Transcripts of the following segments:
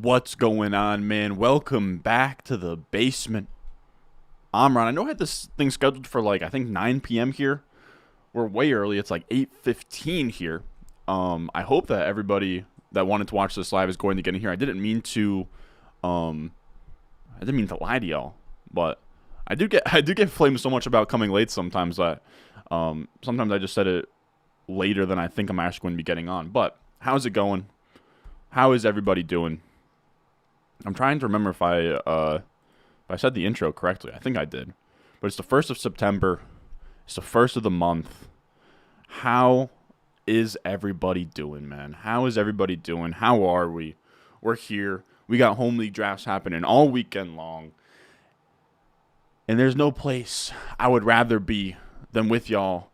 What's going on, man? Welcome back to the basement. I'm Ron. I know I had this thing scheduled for I think 9 p.m. here. We're way early. It's like 8:15 here. I hope that everybody that wanted to watch this live is going to get in here. I didn't mean to lie to y'all, but I do get flamed so much about coming late sometimes that sometimes I just said it later than I think I'm actually going to be getting on. But how's it going? How is everybody doing? I'm trying to remember if I said the intro correctly. I think I did. But it's the 1st of September. It's the first of the month. How is everybody doing, man? How is everybody doing? How are we? We're here. We got home league drafts happening all weekend long. And there's no place I would rather be than with y'all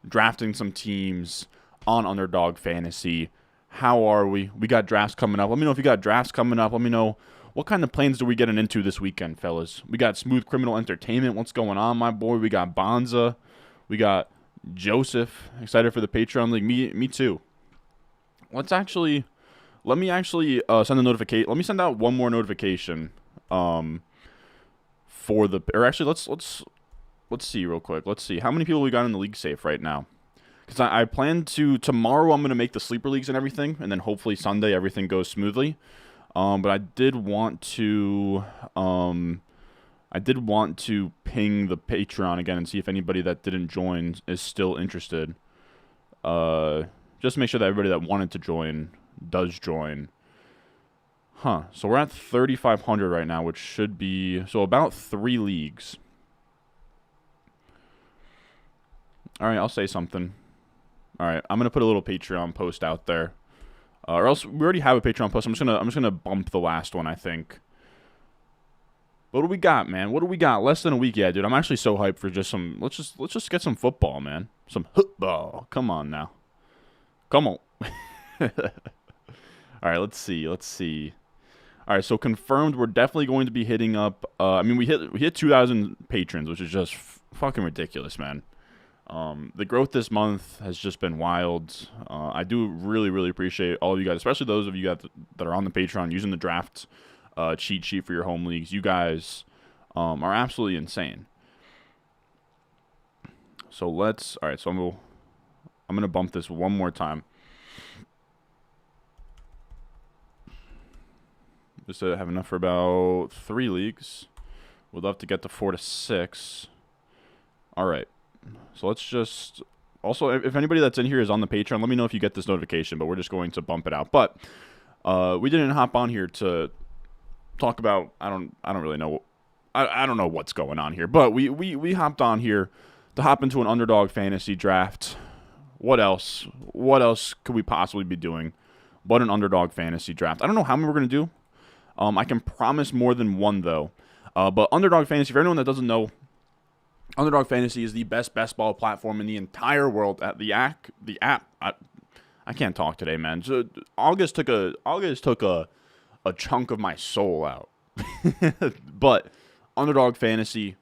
drafting some teams on Underdog Fantasy. How are we? We got drafts coming up. Let me know if you got drafts coming up. Let me know what kind of plans are we getting into this weekend, fellas. We got Smooth Criminal Entertainment. What's going on, my boy? We got Bonza. We got Joseph. Excited for the Patreon League. Me too. Let me actually send a notification. Let me send out one more notification. Let's see real quick. Let's see how many people we got in the league safe right now. Because I plan to, tomorrow I'm going to make the sleeper leagues and everything, and then hopefully Sunday everything goes smoothly. But I did want to ping the Patreon again and see if anybody that didn't join is still interested. Just make sure that everybody that wanted to join does join. So we're at 3,500 right now, which should be, so about 3 leagues. All right, I'll say something. All right, I'm gonna put a little Patreon post out there, or else we already have a Patreon post. I'm just gonna bump the last one, I think. What do we got, man? What do we got? Less than a week, yeah, dude. I'm actually so hyped for just some. Let's just get some football, man. Some football. Come on now. Come on. All right, let's see. All right, so confirmed. We're definitely going to be hitting up. We hit 2,000 patrons, which is just fucking ridiculous, man. The growth this month has just been wild. I do really appreciate all of you guys, especially those of you guys that are on the Patreon using the draft cheat sheet for your home leagues. You guys are absolutely insane. So all right, so I'm gonna bump this one more time. Just to have enough for about 3 leagues. We'd love to get to 4 to 6. All right. So let's just, also, if anybody that's in here is on the Patreon, let me know if you get this notification, but we're just going to bump it out. But we didn't hop on here to talk about, I don't really know, I don't know what's going on here, but we hopped on here to hop into an Underdog Fantasy draft. What else could we possibly be doing but an Underdog Fantasy draft? I don't know how many we're going to do. I can promise more than one, though. But Underdog Fantasy, for anyone that doesn't know, Underdog Fantasy is the best ball platform in the entire world. At the app, I can't talk today, man. So August took a chunk of my soul out. But Underdog Fantasy,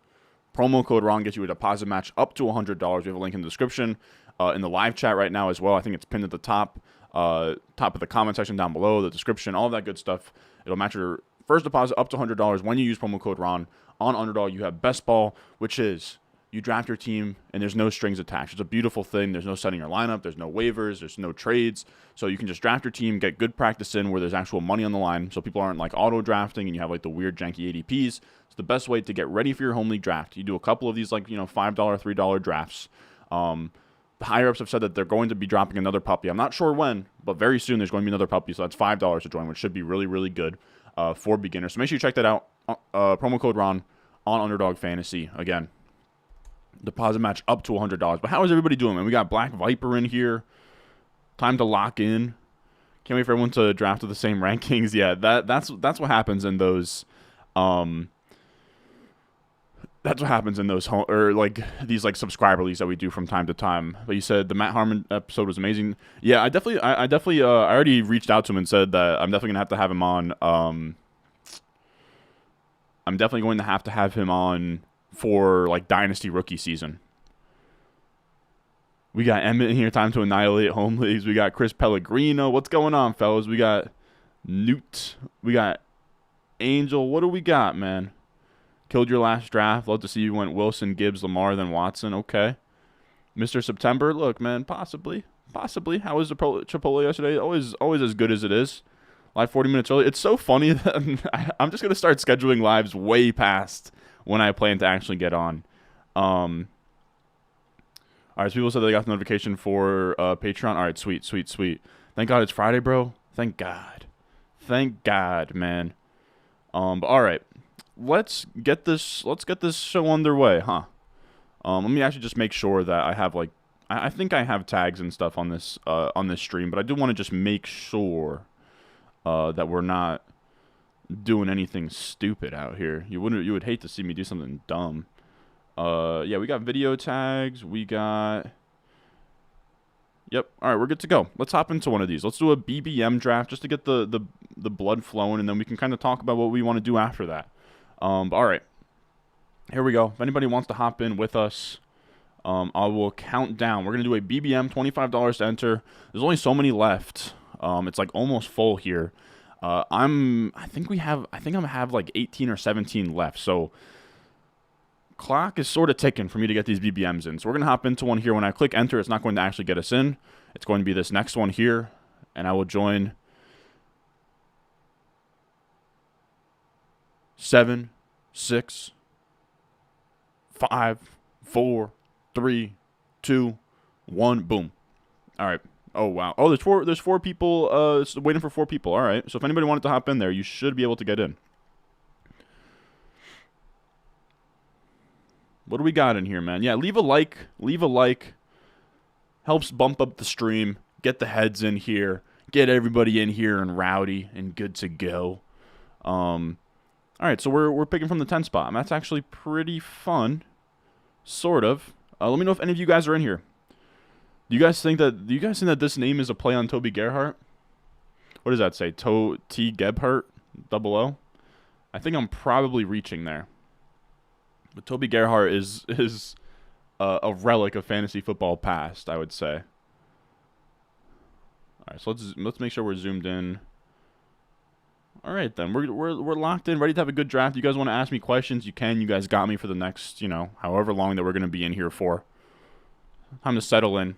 promo code Ron gets you a deposit match up to $100. We have a link in the description, in the live chat right now as well. I think it's pinned at the top of the comment section down below, the description, all that good stuff. It'll match your first deposit up to $100 when you use promo code Ron. On Underdog, you have best ball, which is you draft your team and there's no strings attached. It's a beautiful thing. There's no setting your lineup. There's no waivers. There's no trades. So you can just draft your team, get good practice in where there's actual money on the line. So people aren't auto drafting and you have the weird janky ADPs. It's the best way to get ready for your home league draft. You do a couple of these $5, $3 drafts. The higher ups have said that they're going to be dropping another puppy. I'm not sure when, but very soon there's going to be another puppy. So that's $5 to join, which should be really good for beginners. So make sure you check that out. Promo code Ron on Underdog Fantasy. Again, deposit match up to $100. But how is everybody doing, man? We got Black Viper in here. Time to lock in. Can't wait for everyone to draft with the same rankings. Yeah, that's what happens in those. That's what happens in those these subscriber leagues that we do from time to time. But you said the Matt Harmon episode was amazing. Yeah, I definitely I already reached out to him and said that I'm definitely gonna have him on. I'm definitely going to have him on for Dynasty rookie season. We got Emmett in here, time to annihilate home leagues. We got Chris Pellegrino. What's going on, fellas? We got Newt. We got Angel. What do we got, man? Killed your last draft. Love to see you went Wilson, Gibbs, Lamar, then Watson. Okay. Mr. September. Look, man, possibly. Possibly. How was the Chipotle yesterday? Always as good as it is. Live 40 minutes early. It's so funny that I'm just going to start scheduling lives way past when I plan to actually get on. All right, so people said they got the notification for Patreon. All right, sweet. Thank God it's Friday, bro. Thank God, man. But all right, let's get this show underway, huh? Let me actually just make sure that I have I think I have tags and stuff on this stream, but I do want to just make sure that we're not doing anything stupid out here. You would hate to see me do something dumb. Yeah, we got video tags. We got. Yep. All right, we're good to go. Let's hop into one of these. Let's do a BBM draft just to get the blood flowing, and then we can kind of talk about what we want to do after that. All right. Here we go. If anybody wants to hop in with us, I will count down. We're gonna do a BBM, $25 to enter. There's only so many left. It's like almost full here. I think I'm gonna have like 18 or 17 left. So clock is sort of ticking for me to get these BBMs in. So we're gonna hop into one here. When I click enter, it's not going to actually get us in. It's going to be this next one here, and I will join 7, 6, 5, 4, 3, 2, 1. Boom. All right. Oh wow. Oh, there's four people waiting for 4 people. All right. So if anybody wanted to hop in there, you should be able to get in. What do we got in here, man? Yeah, leave a like. Helps bump up the stream. Get the heads in here. Get everybody in here and rowdy and good to go. All right, so we're picking from the 10 spot. And that's actually pretty fun, sort of. Let me know if any of you guys are in here. Do you guys think that this name is a play on Toby Gerhart? What does that say? T. Gebhardt, double O. I think I'm probably reaching there. But Toby Gerhart is a relic of fantasy football past, I would say. All right, so let's make sure we're zoomed in. All right, then we're locked in, ready to have a good draft. You guys want to ask me questions? You can. You guys got me for the next, however long that we're gonna be in here for. Time to settle in.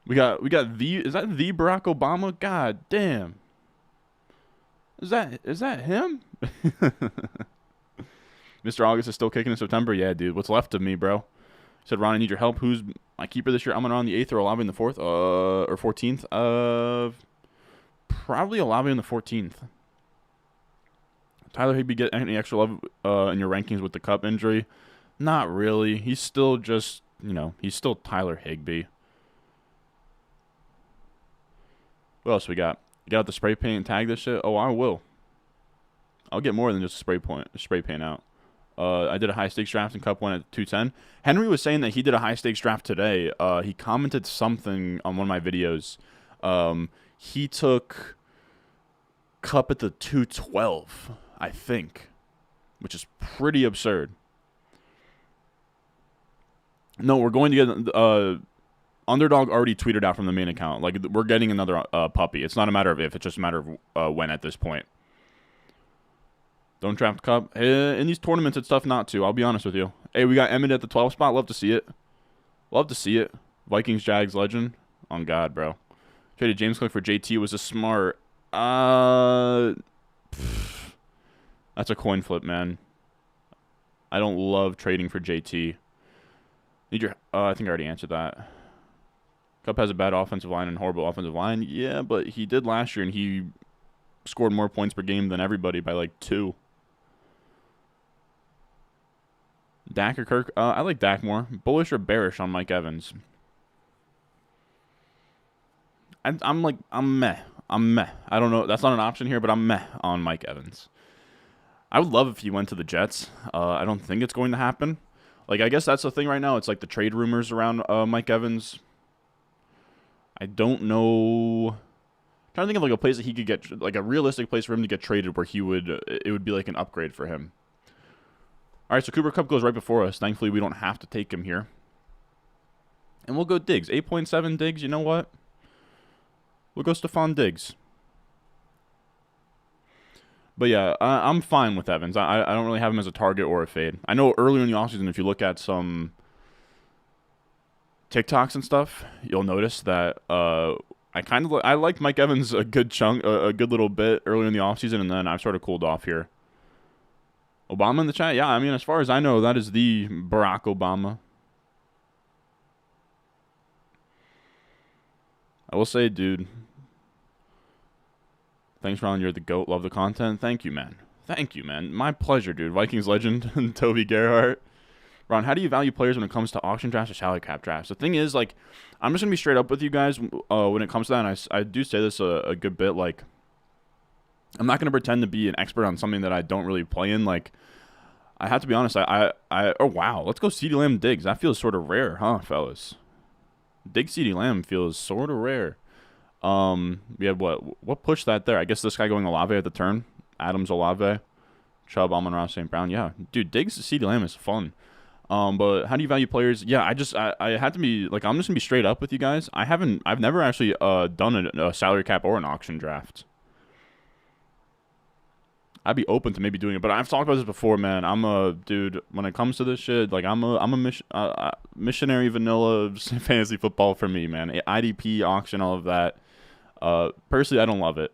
We got is that the Barack Obama? God damn. Is that him? Mr. August is still kicking in September. Yeah, dude. What's left of me, bro? He said, Ron, I need your help. Who's my keeper this year? I'm gonna on the 8th or Olave in the 4th, or 14th. Probably Olave in the 14th. Tyler Higbee get any extra love in your rankings with the cup injury? Not really. He's still just, he's still Tyler Higbee. What else we got? You got the spray paint and tag this shit? Oh, I will. I'll get more than just a spray paint out. I did a high stakes draft in Cup 1 at 210. Henry was saying that he did a high stakes draft today. He commented something on one of my videos. He took Cup at the 212, I think, which is pretty absurd. No, we're going to get Underdog already tweeted out from the main account. Like, we're getting another puppy. It's not a matter of if, it's just a matter of when at this point. Don't draft Cup. In these tournaments, it's tough not to. I'll be honest with you. Hey, we got Emmett at the 12 spot. Love to see it. Love to see it. Vikings, Jags, legend. On God, bro. Traded James Cook for JT was a smart. That's a coin flip, man. I don't love trading for JT. Need your. I think I already answered that. Cup has a bad offensive line and horrible offensive line. Yeah, but he did last year, and he scored more points per game than everybody by like 2. Dak or Kirk? I like Dak more. Bullish or bearish on Mike Evans? I'm meh. I'm meh. I don't know. That's not an option here, but I'm meh on Mike Evans. I would love if he went to the Jets. I don't think it's going to happen. Like, I guess that's the thing right now. It's like the trade rumors around Mike Evans. I don't know. I'm trying to think of like a place that he could get, like a realistic place for him to get traded where it would be like an upgrade for him. All right, so Cooper Kupp goes right before us. Thankfully, we don't have to take him here. And we'll go Diggs. 8.7 Diggs, you know what? We'll go Stephon Diggs. But yeah, I'm fine with Evans. I don't really have him as a target or a fade. I know earlier in the offseason, if you look at some TikToks and stuff, you'll notice that I liked Mike Evans a good chunk, a good little bit earlier in the offseason, and then I've sort of cooled off here. Obama in the chat? Yeah, I mean, as far as I know, that is the Barack Obama. I will say, dude, thanks, Ron. You're the GOAT. Love the content. Thank you, man. Thank you, man. My pleasure, dude. Vikings legend, Toby Gerhardt. Ron, how do you value players when it comes to auction drafts or salary cap drafts? The thing is, like, I'm just going to be straight up with you guys when it comes to that, and I do say this a good bit. Like, I'm not going to pretend to be an expert on something that I don't really play in. Like, I have to be honest. Oh, wow. Let's go CeeDee Lamb Diggs. That feels sort of rare, huh, fellas? Diggs CeeDee Lamb feels sort of rare. We had what pushed that there? I guess this guy going Olave at the turn. Adams, Olave, Chubb, Amon-Ra, St. Brown. Yeah, dude, Diggs CeeDee Lamb is fun. But how do you value players? Yeah, I had to be like, I'm just gonna be straight up with you guys. I've never actually done a salary cap or an auction draft. I'd be open to maybe doing it, but I've talked about this before, man. I'm a dude when it comes to this shit. Like I'm a missionary vanilla fantasy football for me, man. IDP auction, all of that. Personally, I don't love it.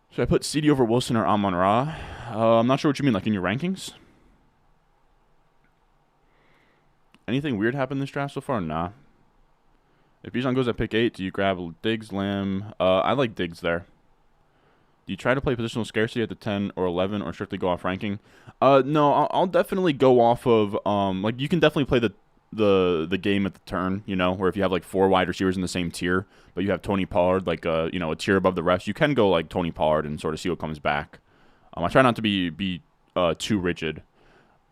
Should I put CD over Wilson or Amon-Ra? I'm not sure what you mean, like in your rankings. Anything weird happened this draft so far? Nah. If Bijan goes at pick 8, do you grab Diggs, Lamb? I like Diggs there. Do you try to play positional scarcity at the 10 or 11 or strictly go off ranking? No, I'll definitely go off of like you can definitely play the game at the turn, you know, where if you have like 4 wide receivers in the same tier, but you have Tony Pollard like you know, a tier above the rest, you can go like Tony Pollard and sort of see what comes back. I try not to be too rigid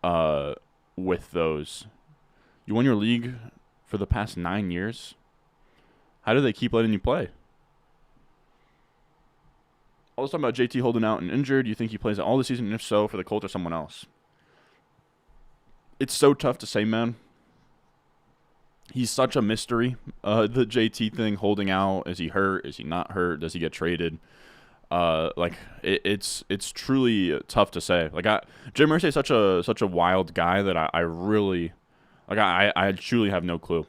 with those. You won your league for the past 9 years. How do they keep letting you play? All this talking about JT holding out and injured. Do you think he plays all the season? And if so, for the Colts or someone else? It's so tough to say, man. He's such a mystery. The JT thing, holding out. Is he hurt? Is he not hurt? Does he get traded? It's truly tough to say. Like Jim Irsay is such a wild guy that I really like. I truly have no clue.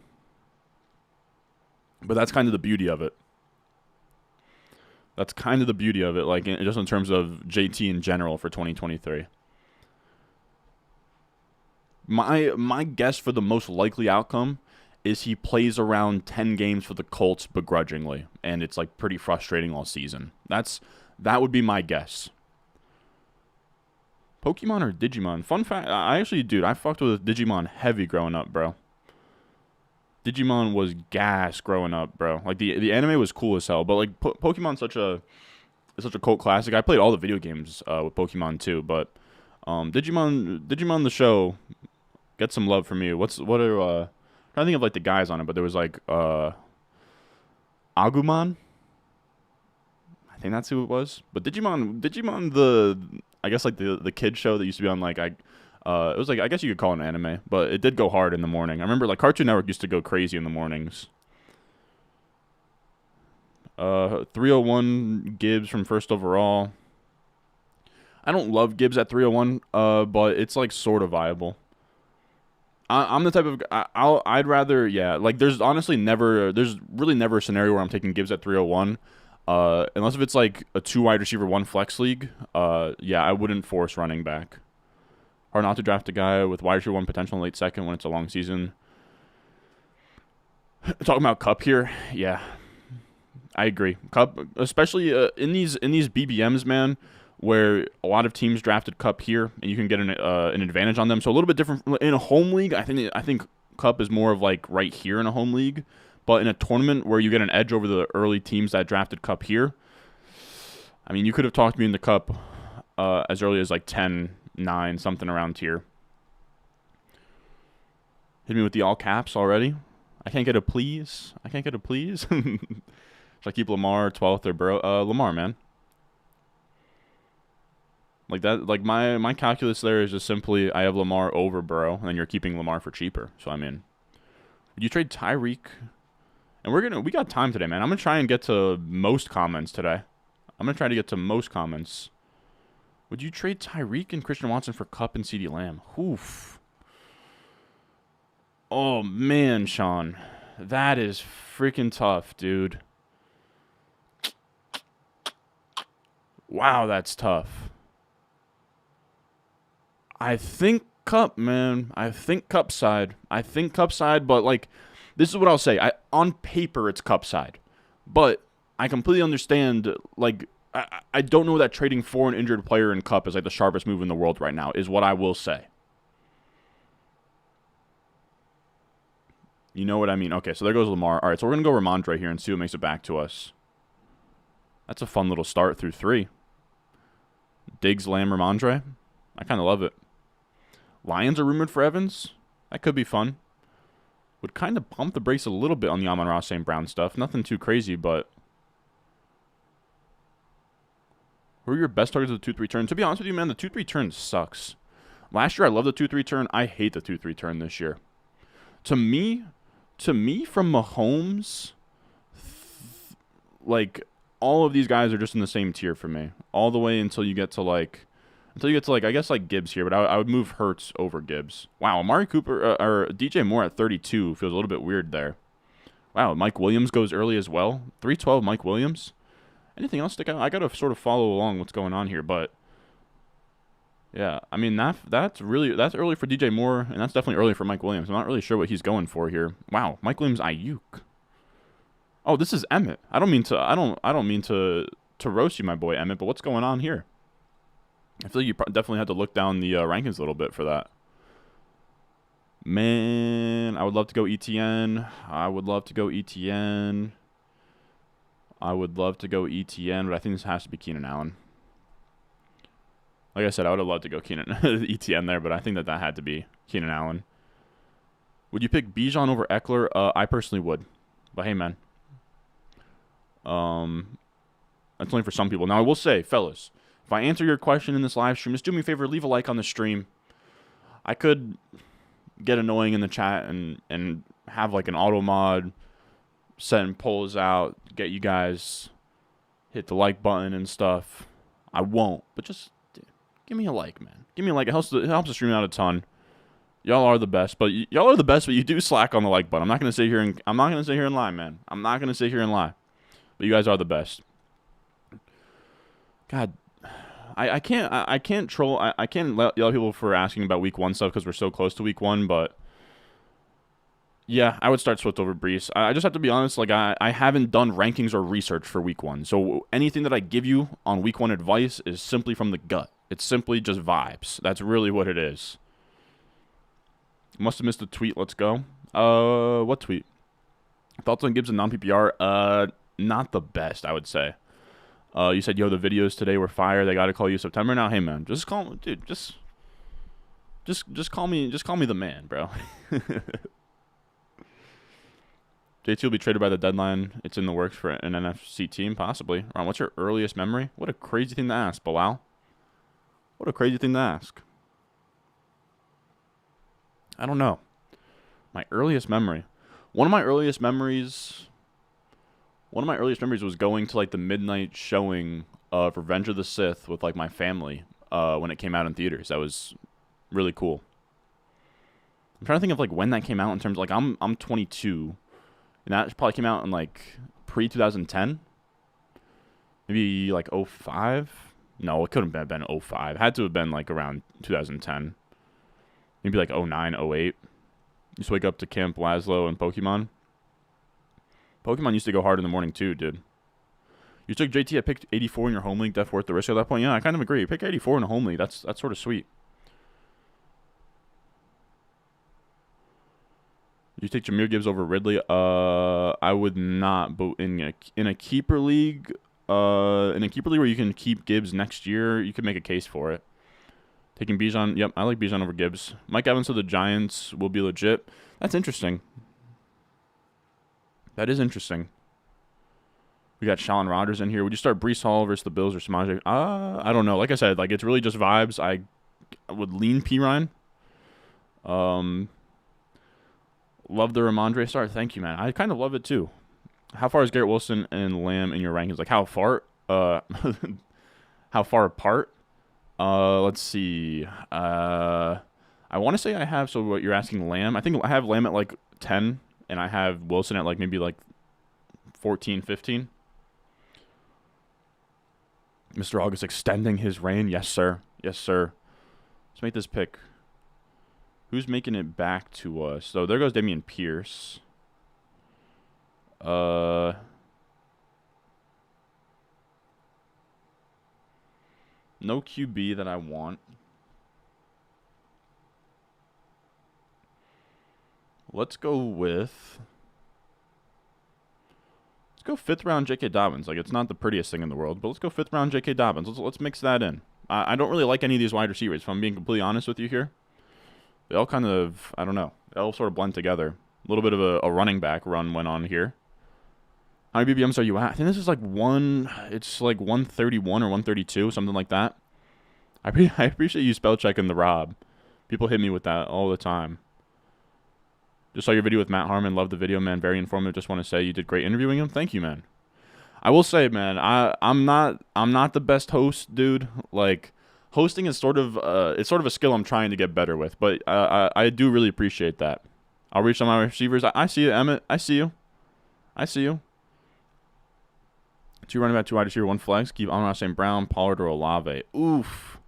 But that's kind of the beauty of it. That's kind of the beauty of it, like just in terms of JT in general for 2023. My guess for the most likely outcome is he plays around 10 games for the Colts begrudgingly, and it's like pretty frustrating all season. That would be my guess. Pokemon or Digimon? Fun fact, I fucked with Digimon heavy growing up, bro. Digimon was gas growing up, bro. Like the anime was cool as hell, but like Pokemon's such a cult classic. I played all the video games with Pokemon too, but Digimon the show get some love from you. I'm trying to think of like the guys on it, but there was like Agumon. I think that's who it was. But Digimon I guess like the kid show that used to be on like it was like, I guess you could call it an anime, but it did go hard in the morning. I remember like Cartoon Network used to go crazy in the mornings. 301 Gibbs from first overall. I don't love Gibbs at 301, but it's like sort of viable. I'm the type of I'd rather, yeah, like there's really never a scenario where I'm taking Gibbs at 301. Unless if it's like a 2 wide receiver 1 flex league. Yeah, I wouldn't force running back. Hard not to draft a guy with wide receiver 1 potential in late second when it's a long season. Talking about Kupp here, yeah, I agree. Kupp, especially in these BBMs, man, where a lot of teams drafted Kupp here, and you can get an advantage on them. So a little bit different in a home league. I think Kupp is more of like right here in a home league, but in a tournament where you get an edge over the early teams that drafted Kupp here. I mean, you could have talked me into Kupp as early as like 10. 9, something around here. Hit me with the all caps already. I can't get a please. Should I keep Lamar 12th or Burrow? Lamar, man. Like that. Like my calculus there is just simply I have Lamar over Burrow, and then you're keeping Lamar for cheaper. So I'm in. Would you trade Tyreek? And we got time today, man. I'm gonna try and get to most comments today. I'm going to try to get to most comments. Would you trade Tyreek and Christian Watson for Kupp and CeeDee Lamb? Oof. Oh, man, Sean. That is freaking tough, dude. Wow, that's tough. I think Kupp, man. I think Kupp side. But, like, this is what I'll say. On paper, it's Kupp side. But I completely understand, like, I don't know that trading for an injured player in Kupp is, like, the sharpest move in the world right now, is what I will say. You know what I mean? Okay, so there goes Lamar. All right, so we're going to go Ramondre here and see what makes it back to us. That's a fun little start through 3. Diggs, Lamb, Ramondre. I kind of love it. Lions are rumored for Evans. That could be fun. Would kind of pump the brakes a little bit on the Amon-Ra St. Brown stuff. Nothing too crazy, but... Who are your best targets of the 2-3 turn? To be honest with you, man, the 2-3 turn sucks. Last year, I loved the 2-3 turn. I hate the 2-3 turn this year. To me, from Mahomes, like, all of these guys are just in the same tier for me. All the way until you get to, like, I guess, like, Gibbs here. But I would move Hurts over Gibbs. Wow, Amari Cooper, or DJ Moore at 32 feels a little bit weird there. Wow, Mike Williams goes early as well. 312 Mike Williams. Anything else stick out? I got to sort of follow along what's going on here, but... Yeah, I mean, that's early for DJ Moore, and that's definitely early for Mike Williams. I'm not really sure what he's going for here. Wow, Mike Williams, Ayuk. Oh, this is Emmett. I don't mean to roast you, my boy Emmett, but what's going on here? I feel like you definitely had to look down the rankings a little bit for that. Man, I would love to go ETN. I would love to go ETN, but I think this has to be Keenan Allen. Like I said, I would have loved to go ETN there, but I think that had to be Keenan Allen. Would you pick Bijan over Eckler? I personally would. But hey, man. That's only for some people. Now, I will say, fellas, if I answer your question in this live stream, just do me a favor, leave a like on the stream. I could get annoying in the chat and have like an auto mod, send polls out, get you guys hit the like button and stuff. I won't, but just... Give me a like, man. Give me a like. It helps the stream out a ton. Y'all are the best, but you do slack on the like button. I'm not gonna sit here and lie, man. I'm not gonna sit here and lie. But you guys are the best. God, I can't troll. I can't yell at people for asking about week 1 stuff because we're so close to week 1. But yeah, I would start Swift over Brees. I just have to be honest. Like I haven't done rankings or research for week 1, so anything that I give you on week 1 advice is simply from the gut. It's simply just vibes. That's really what it is. Must have missed a tweet. Let's go. What tweet? Thoughts on Gibbs and non-PPR? Not the best, I would say. You said, yo, the videos today were fire. They got to call you September now. Hey, man, just call me, dude. Just call me the man, bro. JT will be traded by the deadline. It's in the works for an NFC team, possibly. Ron, what's your earliest memory? What a crazy thing to ask, Bilal. What a crazy thing to ask. I don't know. My earliest memory. One of my earliest memories was going to like the midnight showing of Revenge of the Sith with like my family when it came out in theaters. That was really cool. I'm trying to think of like when that came out in terms of, like I'm 22, and that probably came out in like pre-2010. Maybe like 05. No, it couldn't have been 05. It had to have been like around 2010. Maybe like 09, 08. Just wake up to Camp Laszlo and Pokemon. Pokemon used to go hard in the morning too, dude. You took JT at pick 84 in your home league. Def worth the risk at that point? Yeah, I kind of agree. Pick 84 in a home league. That's sort of sweet. Did you take Jahmyr Gibbs over Ridley? I would not, but in a keeper league... in a keeper league where you can keep Gibbs next year, you could make a case for it. Taking Bijan, yep, I like Bijan over Gibbs. Mike Evans to the Giants will be legit. That's interesting. That is interesting. We got Shawn Rodgers in here. Would you start Breece Hall versus the Bills or Samaje? I don't know. Like I said, like it's really just vibes. I would lean P. Ryan. Love the Ramondre start. Thank you, man. I kind of love it too. How far is Garrett Wilson and Lamb in your rankings? Like how far? how far apart. Let's see. I want to say I have. So what you're asking, Lamb? I think I have Lamb at like 10, and I have Wilson at like maybe like 14, 15. Mr. August extending his reign. Yes, sir. Yes, sir. Let's make this pick. Who's making it back to us? So there goes Dameon Pierce. No QB that I want. Let's go with... Let's go 5th round J.K. Dobbins. Like, it's not the prettiest thing in the world, but let's go 5th round J.K. Dobbins. Let's mix that in. I don't really like any of these wide receivers, if I'm being completely honest with you here. They all kind of, I don't know, they all sort of blend together. A little bit of a running back run went on here. How many BBMs are you at? I think this is like it's like 131 or 132, something like that. I appreciate you spell checking the Rob. People hit me with that all the time. Just saw your video with Matt Harmon. Love the video, man. Very informative. Just want to say you did great interviewing him. Thank you, man. I will say, man, I'm not the best host, dude. Like, hosting is sort of it's sort of a skill I'm trying to get better with, but I do really appreciate that. I'll reach on my receivers. I see you, Emmett. I see you. I see you. 2 running back, 2 wide receiver, 1 flex. Keep Amon St. Brown, Pollard, or Olave. Oof.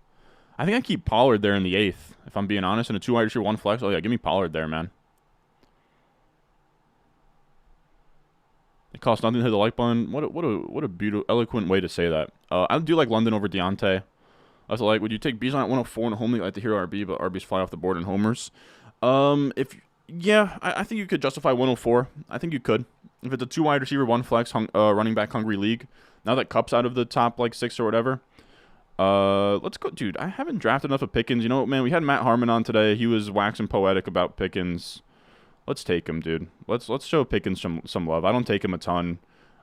I think I keep Pollard there in the 8th, if I'm being honest. And a 2 wide receiver, 1 flex. Oh yeah, give me Pollard there, man. It costs nothing to hit the like button. What a beautiful, eloquent way to say that. I do like London over Deontay. I also like, would you take Bijan at 104 in a home league? I like to hear RB, but RBs fly off the board in homers. I think you could justify 104. I think you could. If it's a 2 wide receiver, 1 flex, running back hungry league. Now that Cup's out of the top like 6 or whatever. Let's go, dude. I haven't drafted enough of Pickens. You know what, man? We had Matt Harmon on today. He was waxing poetic about Pickens. Let's take him, dude. Let's show Pickens some love. I don't take him a ton,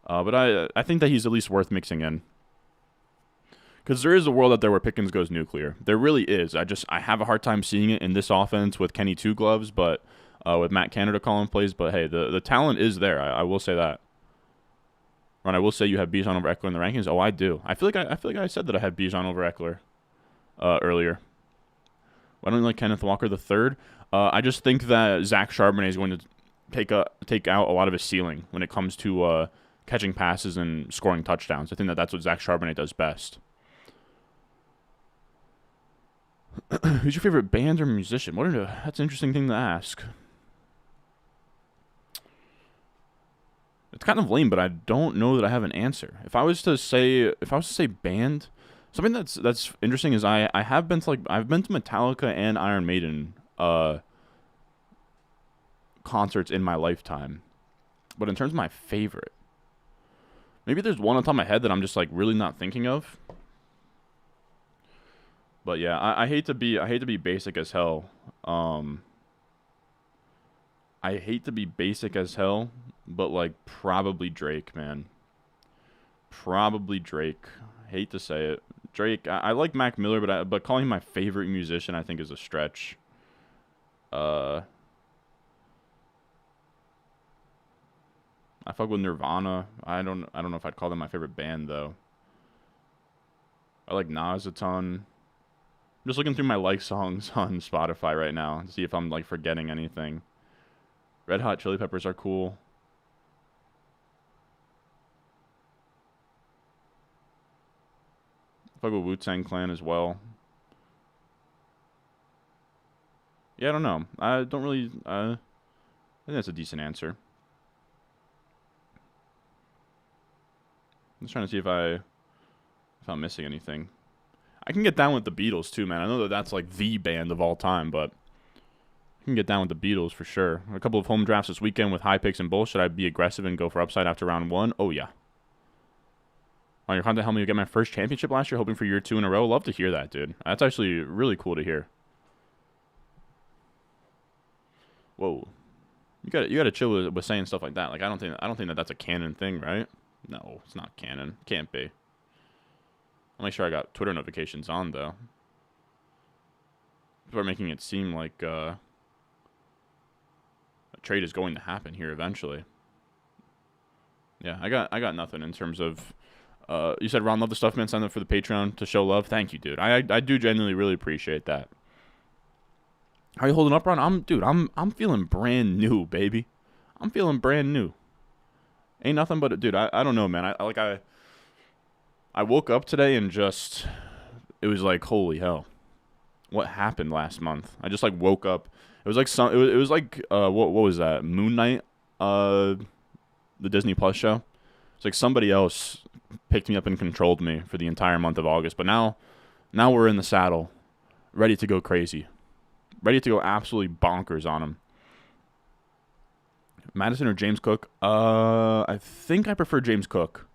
but I think that he's at least worth mixing in. Because there is a world out there where Pickens goes nuclear. There really is. I have a hard time seeing it in this offense with Kenny Two Gloves, but with Matt Canada calling plays. But hey, the talent is there. I will say that. Ron, I will say you have Bijan over Eckler in the rankings. Oh, I do. I feel like I said that I had Bijan over Eckler earlier. Why don't you like Kenneth Walker the third? I just think that Zach Charbonnet is going to take out a lot of his ceiling when it comes to catching passes and scoring touchdowns. I think that's what Zach Charbonnet does best. Who's your favorite band or musician? That's an interesting thing to ask. It's kind of lame, but I don't know that I have an answer. If I was to say band, something that's interesting is I've been to Metallica and Iron Maiden concerts in my lifetime. But in terms of my favorite, maybe there's one on top of my head that I'm just like really not thinking of. But yeah, I hate to be basic as hell. I hate to be basic as hell, but like probably Drake, man. Probably Drake. Hate to say it. Drake. I like Mac Miller, but calling him my favorite musician I think is a stretch. I fuck with Nirvana. I don't know if I'd call them my favorite band though. I like Nas a ton. I'm just looking through my like songs on Spotify right now to see if I'm like forgetting anything. Red Hot Chili Peppers are cool. I fuck with Wu-Tang Clan as well. Yeah, I don't know. I don't really. I think that's a decent answer. I'm just trying to see if I'm missing anything. I can get down with the Beatles too, man. I know that that's like the band of all time, but I can get down with the Beatles for sure. A couple of home drafts this weekend with high picks and bull. Should I be aggressive and go for upside after round 1? Oh yeah. On your content, helped me get my first championship last year. Hoping for year 2 in a row. Love to hear that, dude. That's actually really cool to hear. Whoa, you gotta chill with saying stuff like that. Like I don't think that that's a canon thing, right? No, it's not canon. Can't be. I'll make sure I got Twitter notifications on though. People are making it seem like a trade is going to happen here eventually. Yeah, I got nothing in terms of You said Ron, love the stuff, man. Sign up for the Patreon to show love. Thank you, dude. I do genuinely really appreciate that. How you holding up, Ron? I'm feeling brand new, baby. I'm feeling brand new. Ain't nothing but, dude. I don't know, man. I woke up today and just, it was like, holy hell, what happened last month? I just like woke up. It was like it was like what was that? Moon Knight, the Disney Plus show. It's like somebody else picked me up and controlled me for the entire month of August. But now we're in the saddle, ready to go crazy, ready to go absolutely bonkers on him. Madison or James Cook? I think I prefer James Cook.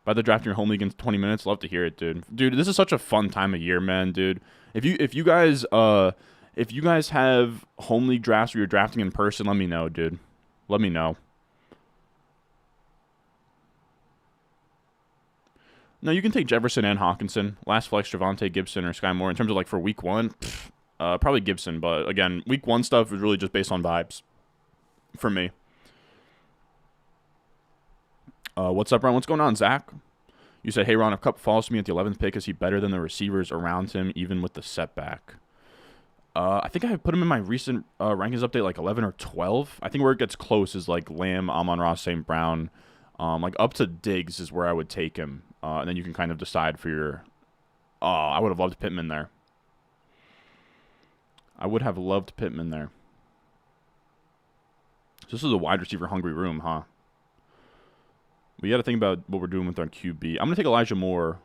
By the draft in your home league in 20 minutes, love to hear it, dude. Dude, this is such a fun time of year, man, dude. If you guys have home league drafts where you're drafting in person, let me know, dude. Let me know. No, you can take Jefferson and Hawkinson. Last flex, Javonte, Gibson, or Sky Moore. In terms of like for week one, probably Gibson. But again, week one stuff is really just based on vibes for me. What's up, Ron? What's going on, Zach? You said, hey, Ron, if Kupp falls to me at the 11th pick, is he better than the receivers around him, even with the setback? I think I put him in my recent rankings update like 11 or 12. I think where it gets close is like Lamb, Amon-Ra, St. Brown. Like up to Diggs is where I would take him. And then you can kind of decide for your... I would have loved Pittman there. I would have loved Pittman there. So this is a wide receiver hungry room, huh? We got to think about what we're doing with our QB. I'm going to take Elijah Moore.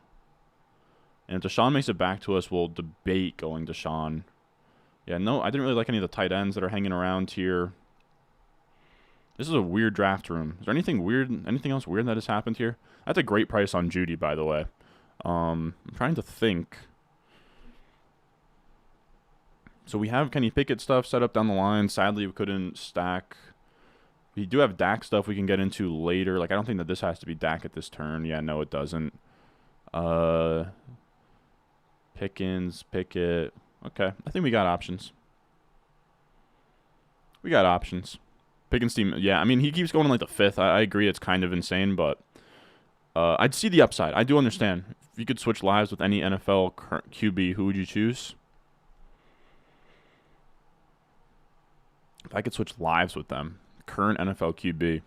And if Deshaun makes it back to us, we'll debate going Deshaun. Yeah, no, I didn't really like any of the tight ends that are hanging around here. This is a weird draft room. Is there anything weird, anything else weird that has happened here? That's a great price on Judy, by the way. I'm trying to think. So we have Kenny Pickett stuff set up down the line. Sadly, we couldn't stack. We do have Dak stuff we can get into later. Like, I don't think that this has to be Dak at this turn. Yeah, no, it doesn't. Pickens, Pickett. Okay, I think we got options. We got options. Pickens team, yeah, I mean, he keeps going in like the 5th. I agree it's kind of insane, but I'd see the upside. I do understand. If you could switch lives with any NFL QB, who would you choose? If I could switch lives with them, current NFL QB.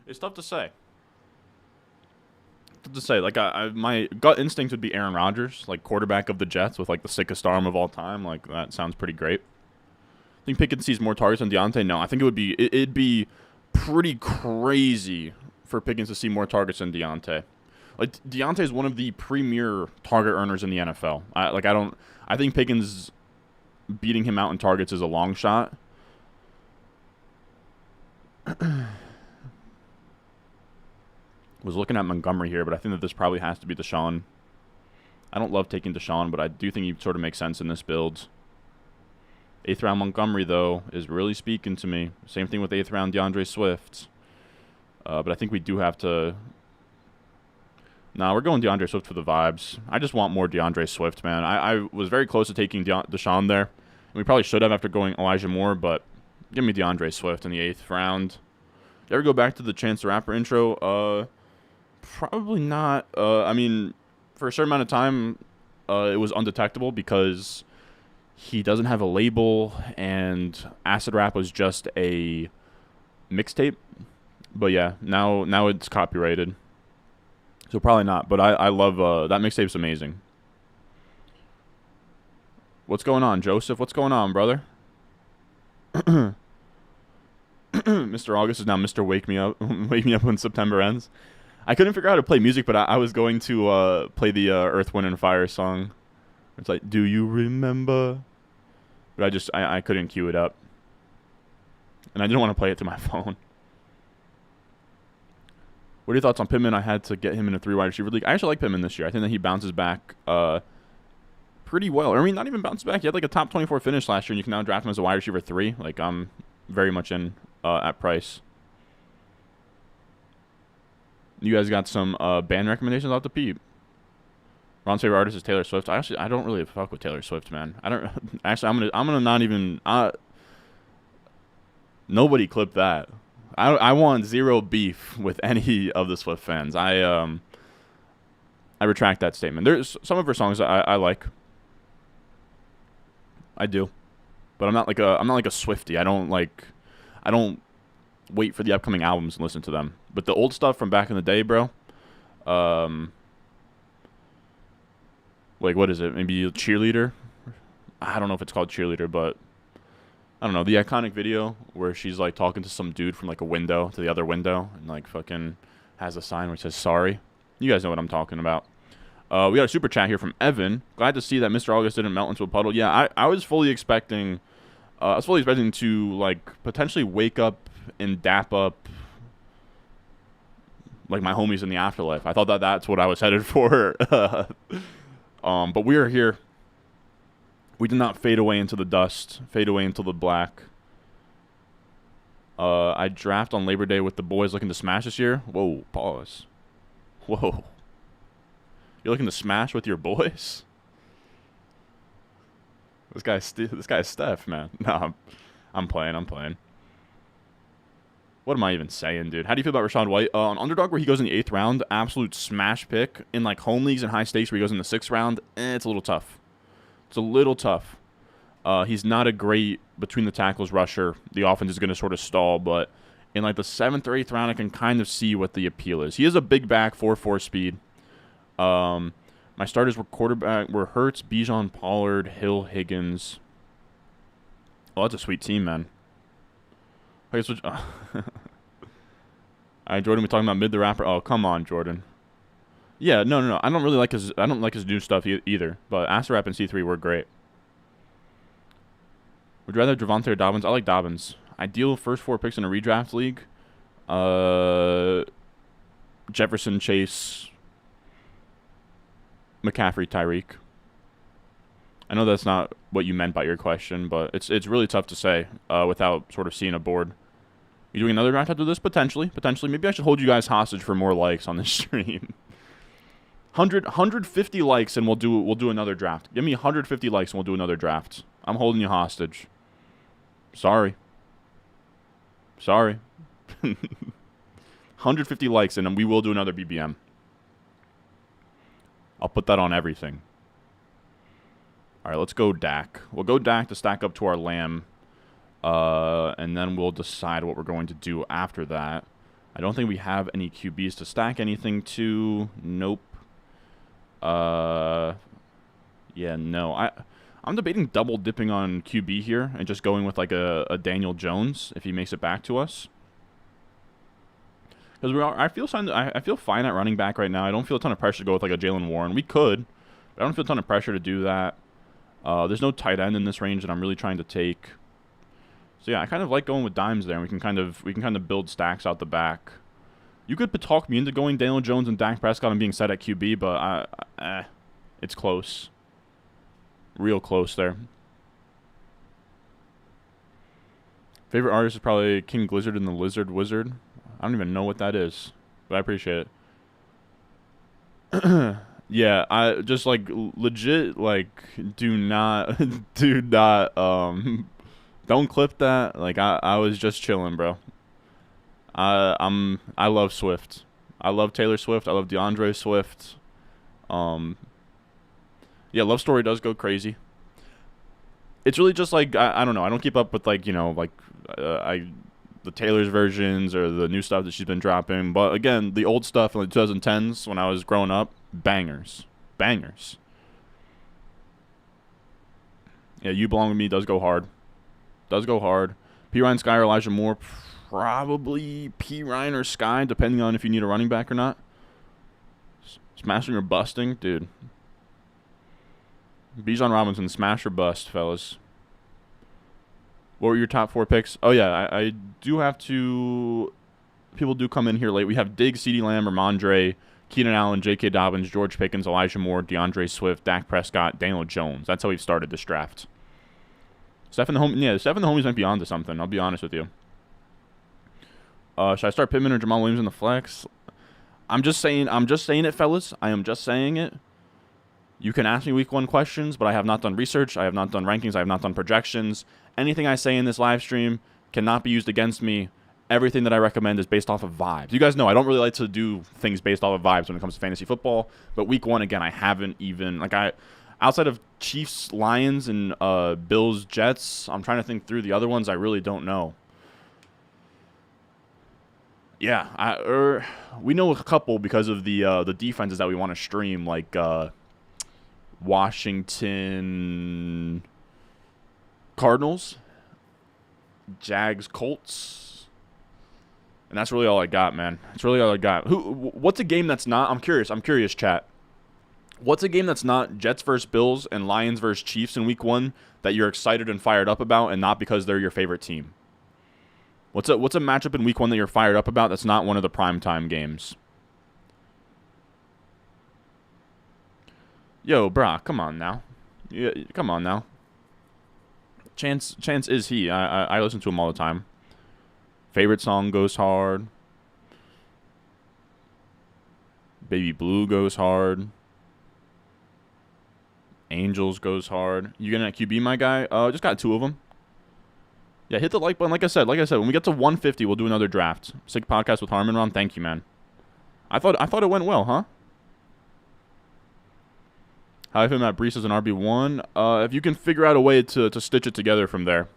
It's tough to say. Like, my gut instinct would be Aaron Rodgers, like quarterback of the Jets with like the sickest arm of all time. Like, that sounds pretty great. I think Pickett sees more targets than Deontay. No, I think it'd be pretty crazy for Pickens to see more targets than Deontay. Like, Deontay is one of the premier target earners in the NFL. I think Pickens beating him out in targets is a long shot. Was looking at Montgomery here, but I think that this probably has to be Deshaun. I don't love taking Deshaun, but I do think he sort of makes sense in this build. 8th round Montgomery, though, is really speaking to me. Same thing with 8th round DeAndre Swift. But I think we do have to... Nah, we're going DeAndre Swift for the vibes. I just want more DeAndre Swift, man. I was very close to taking Deshaun there. And we probably should have after going Elijah Moore, but give me DeAndre Swift in the 8th round. You ever go back to the Chance the Rapper intro? Probably not. I mean, for a certain amount of time, it was undetectable because he doesn't have a label, and Acid Rap was just a mixtape. But yeah, now it's copyrighted, so probably not. But I love that mixtape's amazing. What's going on, Joseph? What's going on, brother? Mr. August is now Mr. Wake Me Up. Wake Me Up when September ends. I couldn't figure out how to play music, but I was going to play the Earth, Wind, and Fire song. It's like, do you remember? But I couldn't cue it up. And I didn't want to play it to my phone. What are your thoughts on Pittman? I had to get him in a 3-wide receiver league. I actually like Pittman this year. I think that he bounces back pretty well. I mean, not even bounces back. He had like a top 24 finish last year, and you can now draft him as a wide receiver 3. Like, I'm very much in at price. You guys got some band recommendations off the peep. Ron's favorite artist is Taylor Swift. I don't really fuck with Taylor Swift, man. I don't actually. I'm gonna not even. Nobody clip that. I want zero beef with any of the Swift fans. I retract that statement. There's some of her songs I like. I do, but I'm not like a Swiftie. I don't wait for the upcoming albums and listen to them. But the old stuff from back in the day, bro. Like what is it? Maybe Cheerleader. I don't know if it's called Cheerleader, but I don't know. The iconic video where she's like talking to some dude from like a window to the other window and like fucking has a sign which says sorry. You guys know what I'm talking about. We got a super chat here from Evan. Glad to see that Mr. August didn't melt into a puddle. Yeah, I was fully expecting to like potentially wake up and dap up like my homies in the afterlife. I thought that's what I was headed for. But we are here. We did not fade away into the dust, fade away into the black. I draft on Labor Day with the boys looking to smash this year. Whoa, pause. Whoa. You're looking to smash with your boys? This guy's Steph, man. No, I'm playing. What am I even saying, dude? How do you feel about Rachaad White? On Underdog, where he goes in the 8th round, absolute smash pick. In like home leagues and high stakes, where he goes in the 6th round, it's a little tough. He's not a great between the tackles rusher. The offense is going to sort of stall, but in like the 7th or 8th round, I can kind of see what the appeal is. He is a big back, 4.4 speed. My starters were Hurts, Bijan, Pollard, Hill, Higgins. Oh, that's a sweet team, man. I guess all right, Jordan, we talking about Mid the Rapper. Oh, come on, Jordan. Yeah, no. I don't like his new stuff either. But Asarap and C3 were great. Would you rather have Javonte or Dobbins? I like Dobbins. Ideal first 4 picks in a redraft league. Jefferson, Chase, McCaffrey, Tyreek. I know that's not what you meant by your question, but it's really tough to say without sort of seeing a board. You doing another draft after this? Potentially. Maybe I should hold you guys hostage for more likes on this stream. 150 likes and we'll do another draft. Give me 150 likes and we'll do another draft. I'm holding you hostage. Sorry. 150 likes and then we will do another BBM. I'll put that on everything. All right, let's go Dak. We'll go Dak to stack up to our Lamb. And then we'll decide what we're going to do after that. I don't think we have any QBs to stack anything to. Nope. Yeah, no. I'm debating double dipping on QB here and just going with like a Daniel Jones if he makes it back to us. Because I feel fine at running back right now. I don't feel a ton of pressure to go with like a Jalen Warren. We could, but I don't feel a ton of pressure to do that. There's no tight end in this range that I'm really trying to take. So yeah, I kind of like going with dimes there. And we can kind of build stacks out the back. You could talk me into going Daniel Jones and Dak Prescott and being set at QB, but it's close. Real close there. Favorite artist is probably King Glizzard and the Lizard Wizard. I don't even know what that is, but I appreciate it. Yeah, I just like legit like do not don't clip that. Like I was just chilling, bro. I love Swift. I love Taylor Swift. I love DeAndre Swift. Yeah, Love Story does go crazy. It's really just like I don't know. I don't keep up with like the Taylor's versions or the new stuff that she's been dropping. But again, the old stuff in the 2010s when I was growing up, bangers. Yeah, You Belong With Me does go hard. P. Ryan, Sky, or Elijah Moore, probably P. Ryan or Sky, depending on if you need a running back or not. Smashing or busting, dude. Bijan Robinson, smash or bust, fellas. What were your top 4 picks? Oh, yeah, I do have to... People do come in here late. We have Diggs, CeeDee Lamb, Ramondre, Keenan Allen, J.K. Dobbins, George Pickens, Elijah Moore, DeAndre Swift, Dak Prescott, Daniel Jones. That's how we've started this draft. Steph and the homies might be on to something. I'll be honest with you. Should I start Pittman or Jamal Williams in the flex? I'm just saying it, fellas. I am just saying it. You can ask me week 1 questions, but I have not done research. I have not done rankings. I have not done projections. Anything I say in this live stream cannot be used against me. Everything that I recommend is based off of vibes. You guys know I don't really like to do things based off of vibes when it comes to fantasy football. But week 1, again, I haven't even, outside of Chiefs, Lions, and Bills, Jets, I'm trying to think through the other ones. I really don't know. Yeah, we know a couple because of the defenses that we want to stream, like Washington Cardinals, Jags, Colts, and that's really all I got, man. That's really all I got. What's a game that's not? I'm curious, chat. What's a game that's not Jets versus Bills and Lions versus Chiefs in week 1 that you're excited and fired up about, and not because they're your favorite team? What's a matchup in week 1 that you're fired up about that's not one of the primetime games? Yo, brah, come on now. Yeah, come on now. Chance is he. I listen to him all the time. Favorite song goes hard. Baby Blue goes hard. Angels goes hard. You getting that QB, my guy? Just got 2 of them. Yeah, hit the like button. Like I said, when we get to 150, we'll do another draft. Sick podcast with Harmon Ron. Thank you, man. I thought it went well, huh? How I feel Matt Brees as an RB1. If you can figure out a way to stitch it together from there.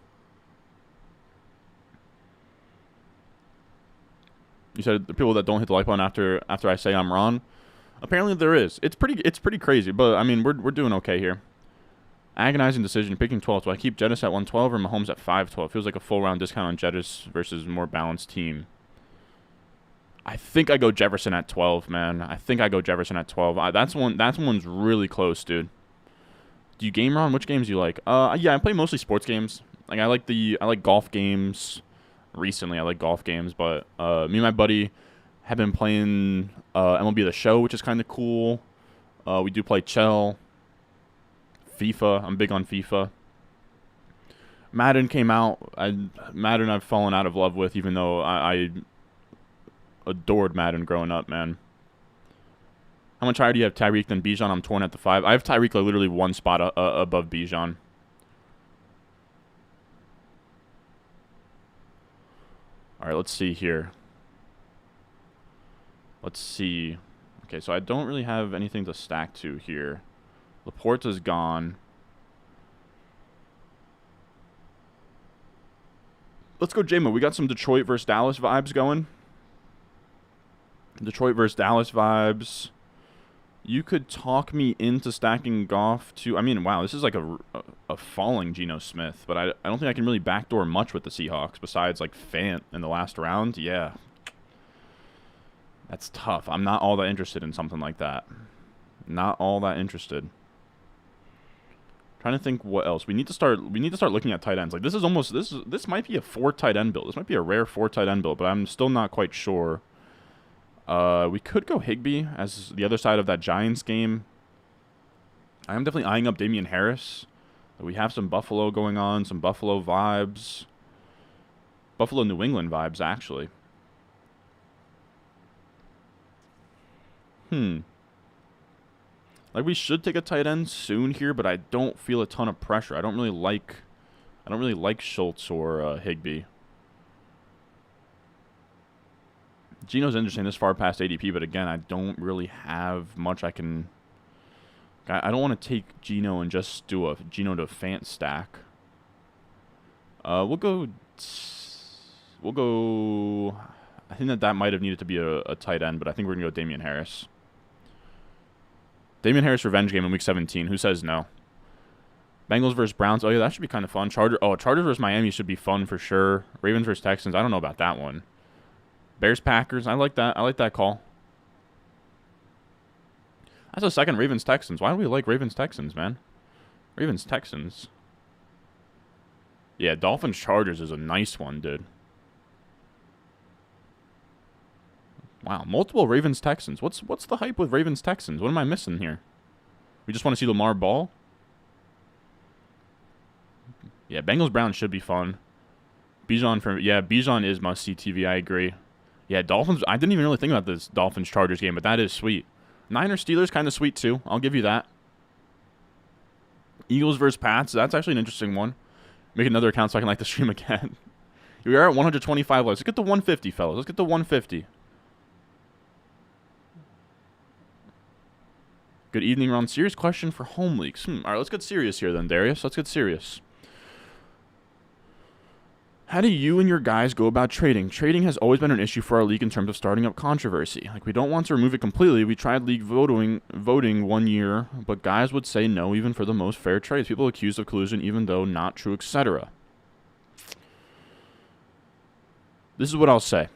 You said the people that don't hit the like button after I say I'm wrong. Apparently there is. It's pretty crazy, but I mean we're doing okay here. Agonizing decision, picking 12. Do I keep Jettis at 112 or Mahomes at 512? Feels like a full round discount on Jettis versus a more balanced team. I think I go Jefferson at 12, man. I think I go Jefferson at 12. That's one's really close, dude. Do you game Ron? Which games do you like? Yeah, I play mostly sports games. Like I like golf games. Recently, I like golf games, but me and my buddy have been playing MLB The Show, which is kind of cool. We do play Chell. FIFA. I'm big on FIFA. Madden came out. Madden I've fallen out of love with, even though I adored Madden growing up, man. How much higher do you have Tyreek than Bijan? I'm torn at the 5. I have Tyreek literally 1 spot above Bijan. All right, let's see here. Let's see. Okay, so I don't really have anything to stack to here. Laporta's gone. Let's go J-Mo. We got some Detroit versus Dallas vibes going. Detroit versus Dallas vibes. You could talk me into stacking Goff to... I mean, wow, this is like a falling Geno Smith. But I don't think I can really backdoor much with the Seahawks besides, like, Fant in the last round. Yeah. That's tough. I'm not all that interested in something like that. Not all that interested. Trying to think what else. We need to start looking at tight ends. Like this might be a 4 tight end build. This might be a rare 4 tight end build, but I'm still not quite sure. We could go Higbee as the other side of that Giants game. I am definitely eyeing up Damian Harris. We have some Buffalo going on, some Buffalo vibes. Buffalo New England vibes actually. Like we should take a tight end soon here, but I don't feel a ton of pressure. I don't really like Schultz or Higbee. Geno's interesting this far past ADP, but again, I don't really have much I can. I don't want to take Geno and just do a Geno to Fant stack. We'll go. I think that might have needed to be a tight end, but I think we're gonna go Damian Harris. Damian Harris revenge game in week 17. Who says no? Bengals versus Browns. Oh yeah, that should be kind of fun. Chargers versus Miami should be fun for sure. Ravens versus Texans. I don't know about that one. Bears Packers. I like that. I like that call. That's a second Ravens Texans. Why do we like Ravens Texans, man? Ravens Texans. Yeah, Dolphins Chargers is a nice one, dude. Wow, multiple Ravens Texans. What's the hype with Ravens Texans? What am I missing here? We just want to see Lamar ball. Yeah, Bengals Browns should be fun. Bijan is must see TV. I agree. Yeah, Dolphins. I didn't even really think about this Dolphins Chargers game, but that is sweet. Niners Steelers kind of sweet too. I'll give you that. Eagles versus Pats. That's actually an interesting one. Make another account so I can like the stream again. We are at 125 likes. Let's get the 150, fellas. Let's get the 150. Good evening, Ron. Serious question for home leagues. All right, let's get serious here then, Darius. Let's get serious. How do you and your guys go about trading? Trading has always been an issue for our league in terms of starting up controversy. Like, we don't want to remove it completely. We tried league voting 1 year, but guys would say no even for the most fair trades. People accused of collusion even though not true, etc. This is what I'll say.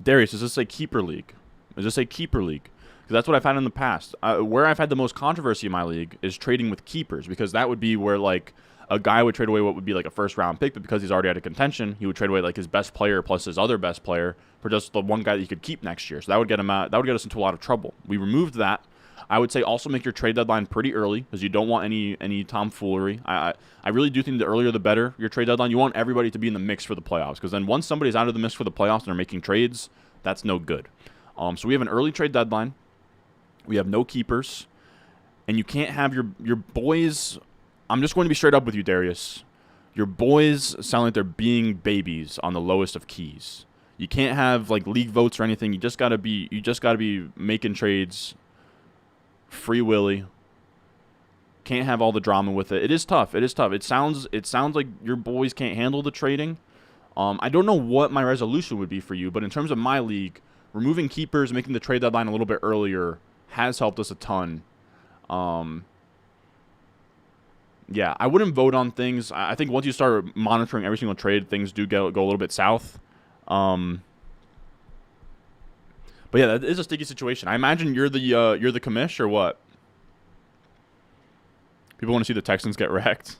Darius, is this a keeper league? Is this a keeper league? Because that's what I've had in the past. Where I've had the most controversy in my league is trading with keepers, because that would be where, like, a guy would trade away what would be like a first-round pick, but because he's already out of contention, he would trade away like his best player plus his other best player for just the one guy that he could keep next year. So that would get him out. That would get us into a lot of trouble. We removed that. I would say also make your trade deadline pretty early, because you don't want any tomfoolery. I really do think the earlier the better your trade deadline. You want everybody to be in the mix for the playoffs, because then once somebody's out of the mix for the playoffs and they're making trades, that's no good. So we have an early trade deadline. We have no keepers, and you can't have your boys. I'm just going to be straight up with you, Darius. Your boys sound like they're being babies on the lowest of keys. You can't have like league votes or anything. You just gotta be making trades free willy. Can't have all the drama with it. It is tough. It sounds like your boys can't handle the trading. I don't know what my resolution would be for you, but in terms of my league, removing keepers, making the trade deadline a little bit earlier has helped us a ton. Yeah, I wouldn't vote on things. I think once you start monitoring every single trade, things do go a little bit south. But yeah, that is a sticky situation. I imagine you're the commish or what? People want to see the Texans get wrecked.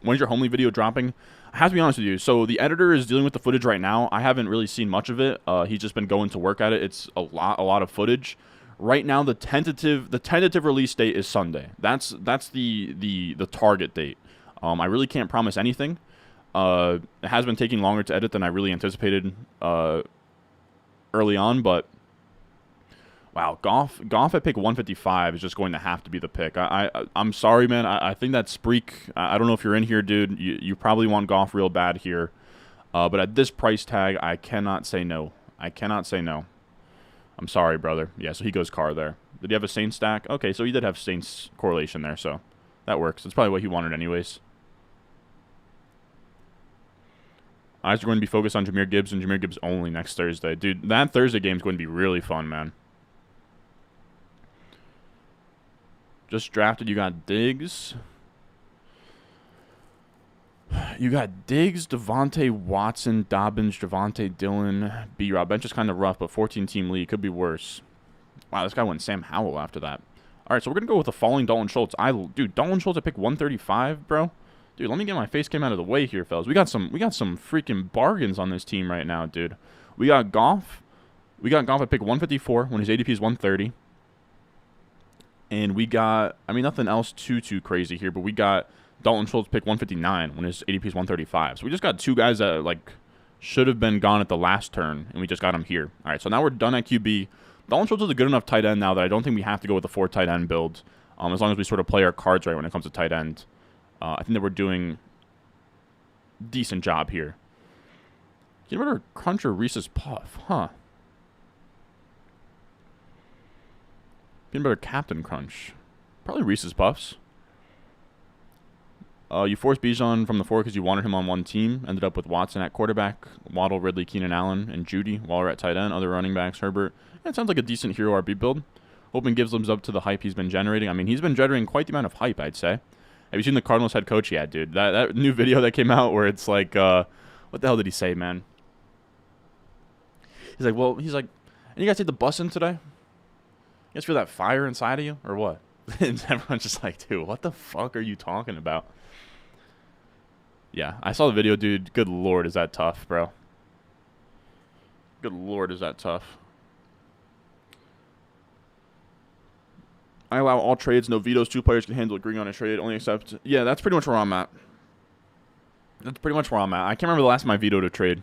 When's your home league video dropping? I have to be honest with you. So the editor is dealing with the footage right now. I haven't really seen much of it. He's just been going to work at it. It's a lot of footage. Right now, the tentative release date is Sunday. That's the target date. I really can't promise anything. It has been taking longer to edit than I really anticipated early on, but wow, Goff at pick 155 is just going to have to be the pick. I'm sorry, man. I think that Spreek. I don't know if you're in here, dude. You probably want Goff real bad here, but at this price tag, I cannot say no. I cannot say no. I'm sorry, brother. Yeah, so he goes Carr there. Did he have a Saints stack? Okay, so he did have Saints correlation there, so that works. That's probably what he wanted anyways. Eyes are going to be focused on Jahmyr Gibbs and Jahmyr Gibbs only next Thursday. Dude, that Thursday game is going to be really fun, man. Just drafted, you got Diggs. You got Diggs, Devontae Watson, Dobbins, Javonte Dillon, B-Rob. Bench is kind of rough, but 14-team league could be worse. Wow, this guy went Sam Howell after that. All right, so we're going to go with the falling Dalton Schultz. Dude, Dalton Schultz at pick 135, bro. Dude, let me get my face cam out of the way here, fellas. We got some freaking bargains on this team right now, dude. We got Goff. We got Goff at pick 154 when his ADP is 130. And we got, I mean, nothing else too crazy here, but we got Dalton Schultz pick 159 when his ADP is 135. So we just got two guys that, like, should have been gone at the last turn, and we just got them here. All right, so now we're done at QB. Dalton Schultz is a good enough tight end now that I don't think we have to go with the 4 tight end build, as long as we sort of play our cards right when it comes to tight end. I think that we're doing a decent job here. Peanut butter crunch or Reese's Puff? Huh. Peanut butter Captain Crunch. Probably Reese's Puffs. You forced Bijan from the 4 because you wanted him on one team. Ended up with Watson at quarterback, Waddle, Ridley, Keenan Allen, and Judy. Waller at tight end. Other running backs, Herbert. Yeah, it sounds like a decent hero RB build. Hoping Gibbs lives up to the hype he's been generating. I mean, he's been generating quite the amount of hype, I'd say. Have you seen the Cardinals head coach yet, dude? That new video that came out where it's like, what the hell did he say, man? He's like, and you guys take the bus in today? You guys feel that fire inside of you, or what? And everyone's just like, dude, what the fuck are you talking about? Yeah, I saw the video, dude. Good lord, is that tough, bro? Good lord, is that tough? I allow all trades, no vetoes. 2 players can handle agreeing on a trade. Only accept. Yeah, that's pretty much where I'm at. I can't remember the last time I vetoed a trade.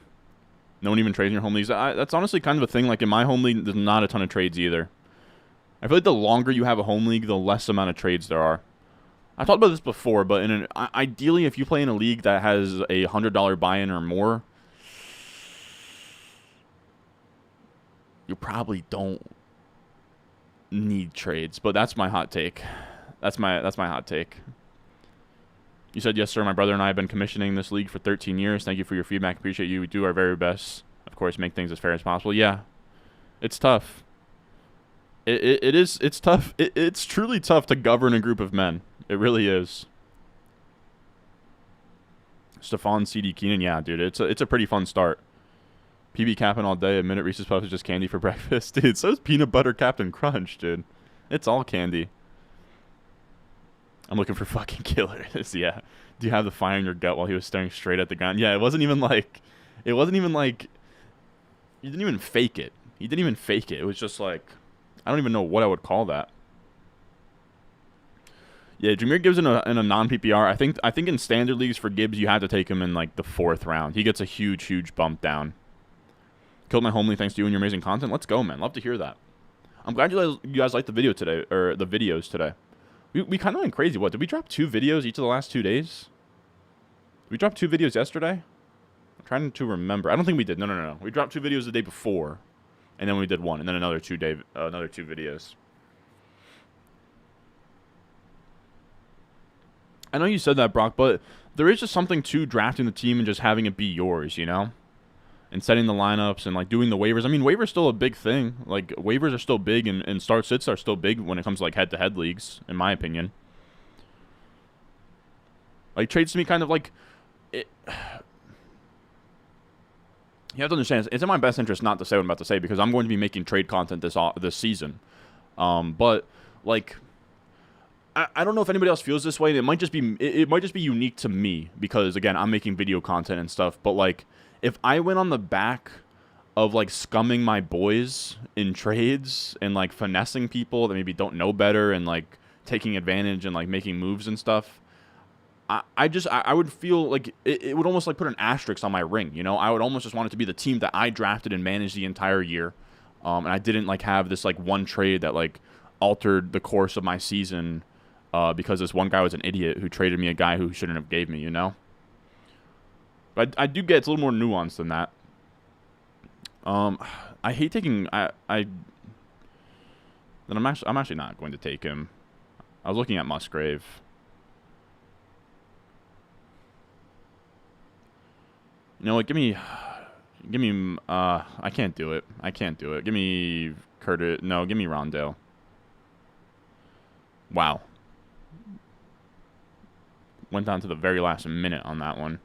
No one even trades in your home leagues. That's honestly kind of a thing. Like in my home league, there's not a ton of trades either. I feel like the longer you have a home league, the less amount of trades there are. I talked about this before, but ideally, if you play in a league that has a $100 buy-in or more, you probably don't need trades. But that's my hot take. That's my hot take. You said, yes, sir. My brother and I have been commissioning this league for 13 years. Thank you for your feedback. Appreciate you. We do our very best. Of course, make things as fair as possible. Yeah, it's tough. It's tough. It's truly tough to govern a group of men. It really is. Stephon CD Keenan, yeah, dude. It's a pretty fun start. PB capping all day. A minute Reese's Puffs is just candy for breakfast. Dude, so is peanut butter Captain Crunch, dude. It's all candy. I'm looking for fucking killers. Yeah. Do you have the fire in your gut while he was staring straight at the ground? Yeah, it wasn't even like you didn't even fake it. He didn't even fake it. It was just like, I don't even know what I would call that. Yeah, Jameer Gibbs in a non-PPR. I think in standard leagues for Gibbs, you have to take him in like the 4th round. He gets a huge bump down. Killed my home league thanks to you and your amazing content. Let's go, man. Love to hear that. I'm glad you guys liked the video today, or the videos today. We kind of went crazy. What, did we drop 2 videos each of the last 2 days? Did we drop 2 videos yesterday? I'm trying to remember. I don't think we did. No. We dropped 2 videos the day before, and then we did 1, and then another 2 videos. I know you said that, Brock, but there is just something to drafting the team and just having it be yours, you know? And setting the lineups and, like, doing the waivers. I mean, waivers are still a big thing. Like, waivers are still big, and start-sits are still big when it comes to, like, head-to-head leagues, in my opinion. Like, trades to me kind of, like... You have to understand, it's in my best interest not to say what I'm about to say, because I'm going to be making trade content this season. But, like... I don't know if anybody else feels this way. It might just be unique to me because, again, I'm making video content and stuff. But, like, if I went on the back of, like, scumming my boys in trades and, like, finessing people that maybe don't know better and, like, taking advantage and, like, making moves and stuff, I would feel like it would almost, like, put an asterisk on my ring, you know? I would almost just want it to be the team that I drafted and managed the entire year. And I didn't, like, have this, like, one trade that, like, altered the course of my season because this one guy was an idiot who traded me a guy who shouldn't have gave me, you know? But I do get it's a little more nuanced than that. I hate taking then I'm actually not going to take him. I was looking at Musgrave. You know what? Give me. I can't do it. Give me Curtis. No, give me Rondale. Wow. Went down to the very last minute on that one.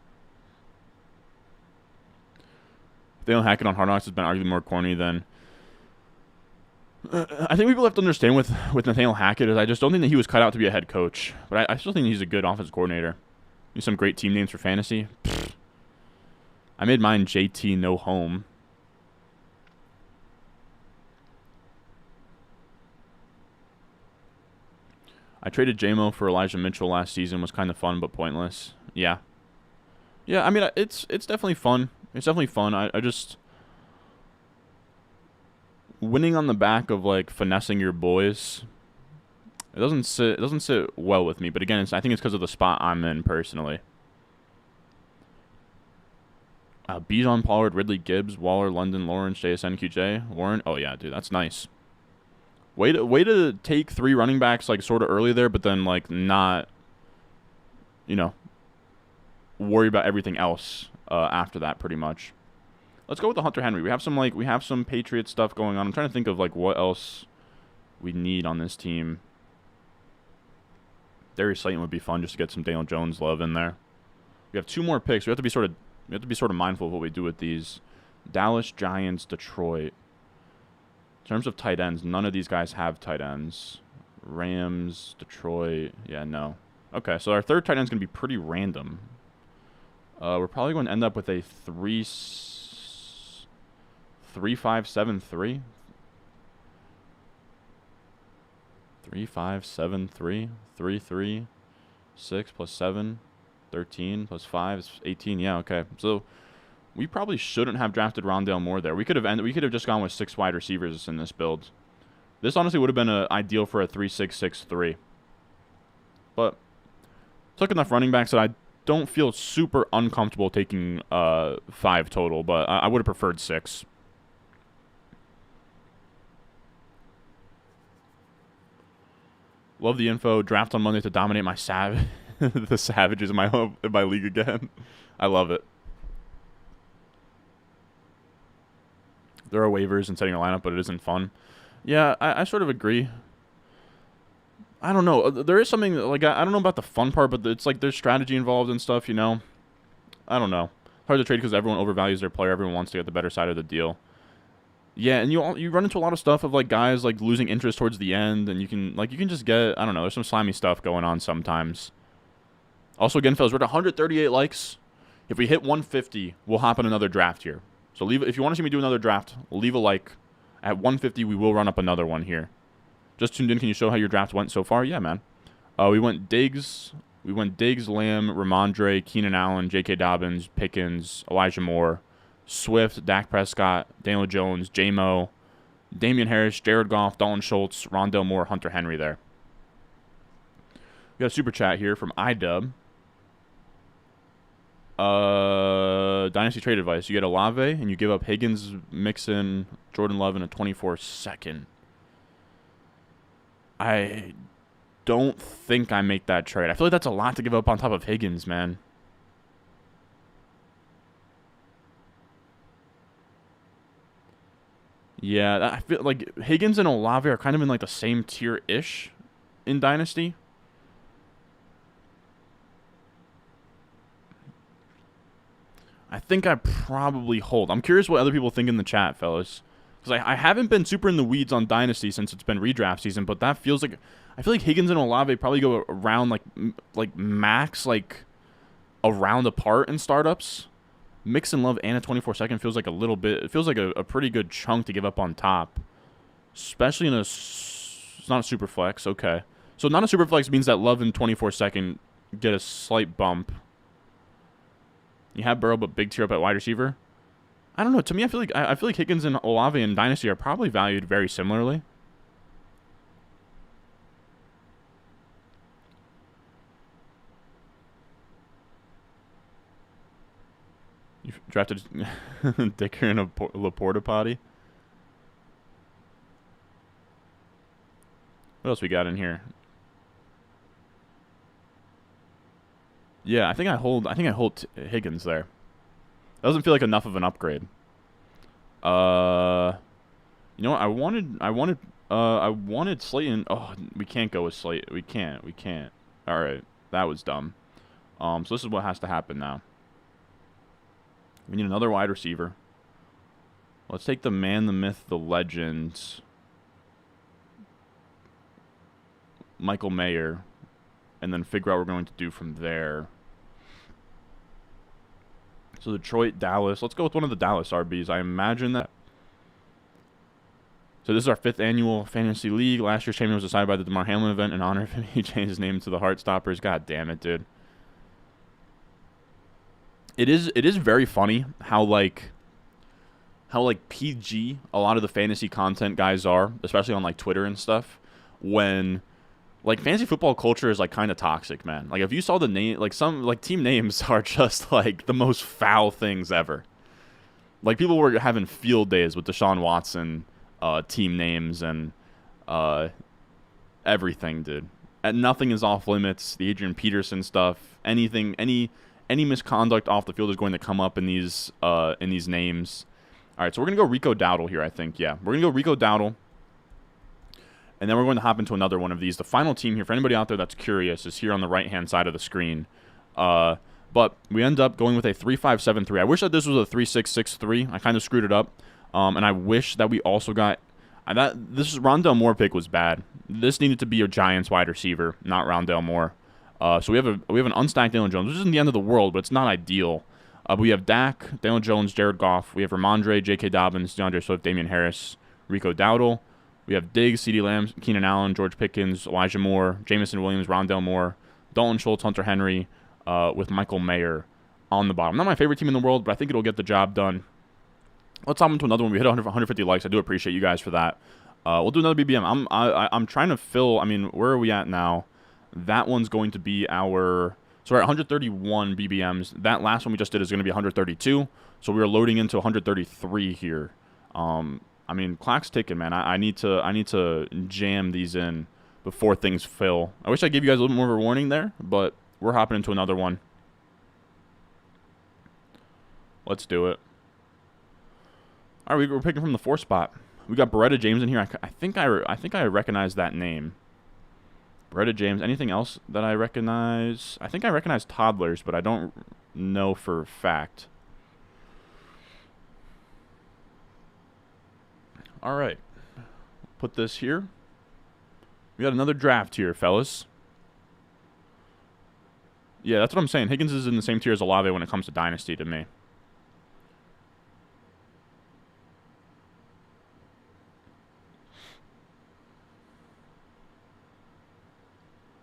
Nathaniel Hackett on Hard Knocks has been arguably more corny than... I think people have to understand with Nathaniel Hackett is I just don't think that he was cut out to be a head coach. But I still think he's a good offensive coordinator. Use some great team names for fantasy. Pfft. I made mine JT No Home. I traded JMO for Elijah Mitchell last season. Was kind of fun, but pointless. Yeah. Yeah, I mean, it's definitely fun. It's definitely fun. I just... Winning on the back of, like, finessing your boys... It doesn't sit well with me. But again, I think it's because of the spot I'm in, personally. Bijan, Pollard, Ridley, Gibbs, Waller, London, Lawrence, JSN, QJ, Warren. Oh, yeah, dude, that's nice. Way to take 3 running backs, like, sort of early there, but then, like, not, you know, worry about everything else after that, pretty much. Let's go with the Hunter Henry. We have some Patriot stuff going on. I'm trying to think of, like, what else we need on this team. Darius Slayton would be fun just to get some Daniel Jones love in there. We have 2 more picks. We have to be sort of mindful of what we do with these. Dallas, Giants, Detroit. In terms of tight ends, none of these guys have tight ends. Rams, Detroit. Yeah, no. Okay, so our third tight end is going to be pretty random. We're probably going to end up with a 3-5-7-3. 3-5-7-3. 3-3. 6 plus 7. 13 plus 5 is 18. Yeah, okay. So We probably shouldn't have drafted Rondale Moore there. We could have just gone with 6 wide receivers in this build. This honestly would have been ideal for a 3-6-6-3. But took enough running backs that I don't feel super uncomfortable taking 5 total, but I would have preferred 6. Love the info. Draft on Monday to dominate my the Savages in my league again. I love it. There are waivers in setting your lineup, but it isn't fun. Yeah, I sort of agree. I don't know. There is something, like, I don't know about the fun part, but it's like there's strategy involved and stuff, you know? I don't know. Hard to trade because everyone overvalues their player. Everyone wants to get the better side of the deal. Yeah, and you run into a lot of stuff of, like, guys, like, losing interest towards the end, and you can just get, I don't know, there's some slimy stuff going on sometimes. Also, again, fellas, we're at 138 likes. If we hit 150, we'll hop in another draft here. So if you want to see me do another draft, leave a like. At 150, we will run up another one here. Just tuned in. Can you show how your draft went so far? Yeah, man. We went Diggs, Lamb, Ramondre, Keenan Allen, J.K. Dobbins, Pickens, Elijah Moore, Swift, Dak Prescott, Daniel Jones, J-Mo, Damian Harris, Jared Goff, Dalton Schultz, Rondale Moore, Hunter Henry there. We got a super chat here from iDub. Dynasty trade advice. You get Olave and you give up Higgins, Mixon, Jordan Love in a 24-second. I don't think I make that trade. I feel like that's a lot to give up on top of Higgins, man. Yeah, I feel like Higgins and Olave are kind of in like the same tier-ish in Dynasty. I think I probably hold. I'm curious what other people think in the chat, fellas. Because I haven't been super in the weeds on Dynasty since it's been redraft season, but that feels like... I feel like Higgins and Olave probably go around, like max, like, a round apart in startups. Mixon, Love, and a 24-second feels like a little bit... It feels like a pretty good chunk to give up on top. Especially in a... It's not a super flex. Okay. So not a super flex means that Love and 24-second get a slight bump. You have Burrow, but big tier up at wide receiver. I don't know. To me, I feel like Higgins and Olave in Dynasty are probably valued very similarly. You drafted Dicker in a Laporta potty. What else we got in here? Yeah, I think I hold Higgins there. That doesn't feel like enough of an upgrade. You know what? I wanted Slayton. Oh, we can't go with Slayton. We can't. All right, that was dumb. So this is what has to happen now. We need another wide receiver. Let's take the man, the myth, the legend, Michael Mayer, and then figure out what we're going to do from there. So Detroit, Dallas. Let's go with one of the Dallas RBs. I imagine that. So this is our 5th annual fantasy league. Last year's champion was decided by the DeMar Hamlin event in honor of him. He changed his name to the Heartstoppers. God damn it, dude. It is very funny how PG a lot of the fantasy content guys are, especially on like Twitter and stuff, when like fantasy football culture is like kind of toxic, man. Like if you saw the name, like some like team names are just like the most foul things ever. Like people were having field days with Deshaun Watson team names and everything, dude. And nothing is off limits. The Adrian Peterson stuff, anything, any misconduct off the field is going to come up in these names. All right, so we're gonna go Rico Dowdle here. I think, yeah, we're gonna go Rico Dowdle. And then we're going to hop into another one of these. The final team here, for anybody out there that's curious, is here on the right-hand side of the screen. But we end up going with a 3-5-7-3. I wish that this was a 3-6-6-3. I kind of screwed it up. And I wish that we also got... This Rondale Moore pick was bad. This needed to be a Giants wide receiver, not Rondale Moore. So we have an unstacked Daniel Jones, which isn't the end of the world, but it's not ideal. But we have Dak, Daniel Jones, Jared Goff. We have Ramondre, J.K. Dobbins, DeAndre Swift, Damian Harris, Rico Dowdle. We have Diggs, CeeDee Lamb, Keenan Allen, George Pickens, Elijah Moore, Jameson Williams, Rondale Moore, Dalton Schultz, Hunter Henry, with Michael Mayer on the bottom. Not my favorite team in the world, but I think it'll get the job done. Let's hop into another one. We hit 150 likes. I do appreciate you guys for that. We'll do another BBM. I'm trying to fill. I mean, where are we at now? That one's going to be our. So we're at 131 BBMs. That last one we just did is going to be 132. So we are loading into 133 here. I mean, clock's ticking, man. I need to jam these in before things fill. I wish I gave you guys a little more of a warning there, but we're hopping into another one. Let's do it. All right, we're picking from the 4 spot. We got Beretta James in here. I think I recognize that name. Beretta James. Anything else that I recognize? I think I recognize Toddlers, but I don't know for a fact. All right. Put this here. We got another draft here, fellas. Yeah, that's what I'm saying. Higgins is in the same tier as Olave when it comes to Dynasty to me.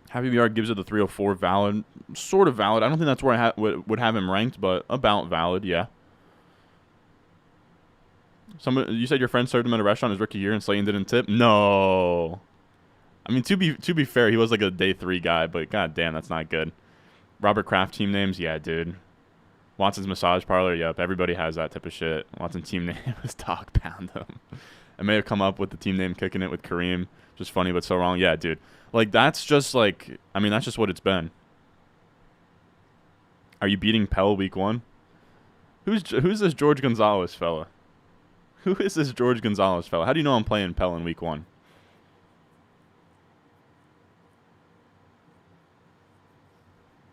Happy VR gives it the 304 valid. Sort of valid. I don't think that's where I would have him ranked, but about valid, yeah. You said your friend served him at a restaurant his rookie year and Slayton didn't tip? No. I mean, to be fair, he was like a day 3 guy, but god damn, that's not good. Robert Kraft team names? Yeah, dude. Watson's massage parlor? Yep, everybody has that type of shit. Watson team name was Dog Pound them. I may have come up with the team name Kicking It with Kareem. Just funny, but so wrong. Yeah, dude. Like, that's just like, I mean, that's just what it's been. Are you beating Pell week 1? Who's this George Gonzalez fella? Who is this George Gonzalez fella? How do you know I'm playing Pell in week 1?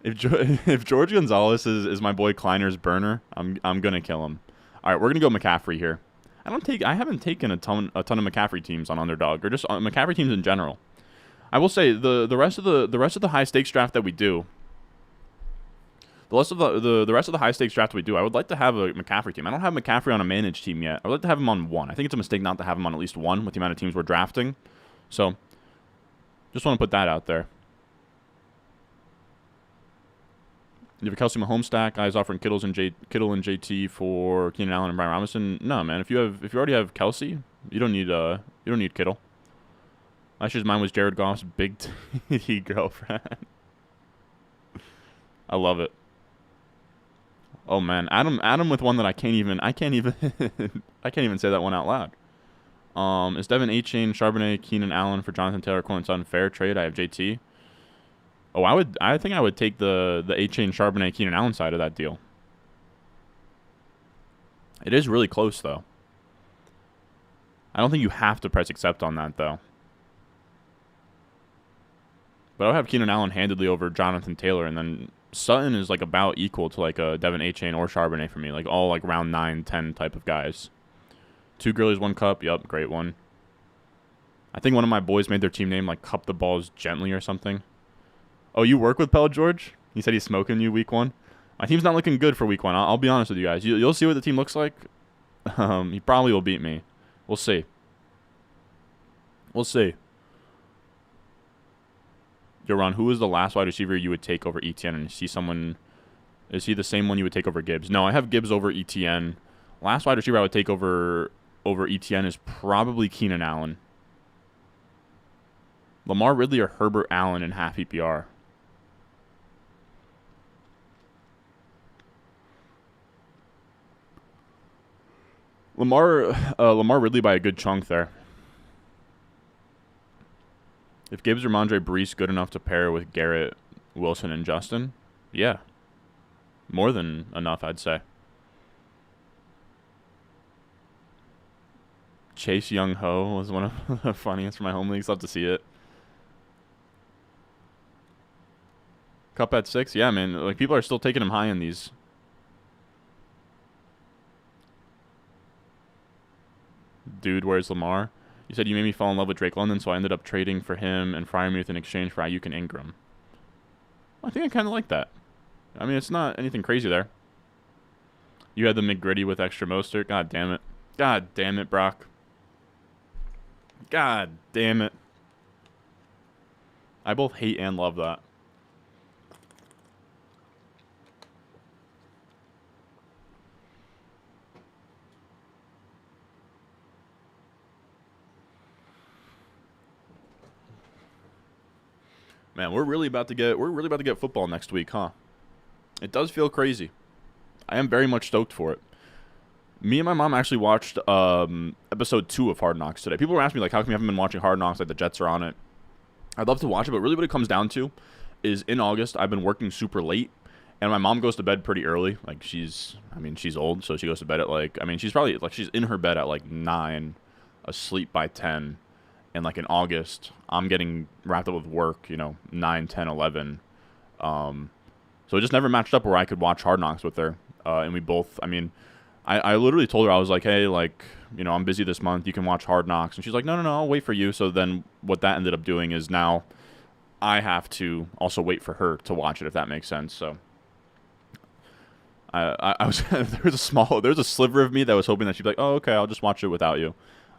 If George Gonzalez is my boy Kleiner's burner, I'm gonna kill him. All right, we're gonna go McCaffrey here. I haven't taken a ton of McCaffrey teams on Underdog, or just McCaffrey teams in general. I will say the rest of the high stakes draft that we do, the rest of the high stakes draft we do, I would like to have a McCaffrey team. I don't have McCaffrey on a managed team yet. I would like to have him on one. I think it's a mistake not to have him on at least one with the amount of teams we're drafting. So, just want to put that out there. You have a Kelsey Mahomes stack. Guys offering Kittle and JT for Keenan Allen and Brian Robinson. No, man. If you already have Kelsey, you don't need Kittle. Last year's mine was Jared Goff's big T girlfriend. I love it. Oh man, Adam with one that I can't even I can't even say that one out loud. Is Devin A-Chain, Charbonnet, Keenan Allen for Jonathan Taylor, Cortland Sutton fair trade? I have JT. Oh, I think I would take the A-Chain, Charbonnet, Keenan Allen side of that deal. It is really close though. I don't think you have to press accept on that though. But I would have Keenan Allen handedly over Jonathan Taylor, and then Sutton is like about equal to like a Devin A-Chain or Charbonnet for me, like all like round 9, 10 type of guys. 2 Grillies, 1 Cup. Yep, great one. I think one of my boys made their team name like Cup the Balls Gently or something. Oh, you work with Pell George? He said he's smoking you week 1. My team's not looking good for week 1. I'll be honest with you guys. You'll see what the team looks like. He probably will beat me. We'll see. We'll see. Yo, Ron, who is the last wide receiver you would take over ETN? And is he the same one you would take over Gibbs? No, I have Gibbs over ETN. Last wide receiver I would take over ETN is probably Keenan Allen. Lamar Ridley or Herbert Allen in half PPR. Lamar Ridley by a good chunk there. If Gibbs or Mondre Brees good enough to pair with Garrett, Wilson, and Justin, yeah. More than enough, I'd say. Chase Young Ho was one of the funniest for my home leagues. Love to see it. Cup at 6? Yeah, man. Like, people are still taking him high in these. Dude, where's Lamar? You said you made me fall in love with Drake London, so I ended up trading for him and Freiermuth in exchange for Ayuk and Ingram. I think I kind of like that. I mean, it's not anything crazy there. You had the McGritty with extra Mostert. God damn it. God damn it, Brock. God damn it. I both hate and love that. Man, we're really about to get football next week, huh? It does feel crazy. I am very much stoked for it. Me and my mom actually watched episode 2 of Hard Knocks today. People were asking me, like, how come you haven't been watching Hard Knocks? Like, the Jets are on it. I'd love to watch it, but really what it comes down to is in August, I've been working super late, and my mom goes to bed pretty early. Like, she's old, so she goes to bed at, like, she's in her bed at, like, 9, asleep by 10, and, like, in August, I'm getting wrapped up with work, 9, 10, 11. So it just never matched up where I could watch Hard Knocks with her. And we both, I literally told her, I was like, hey, like, I'm busy this month. You can watch Hard Knocks. And she's like, no, I'll wait for you. So then what that ended up doing is now I have to also wait for her to watch it, if that makes sense. So I was there was a sliver of me that was hoping that she'd be like, oh, okay, I'll just watch it without you.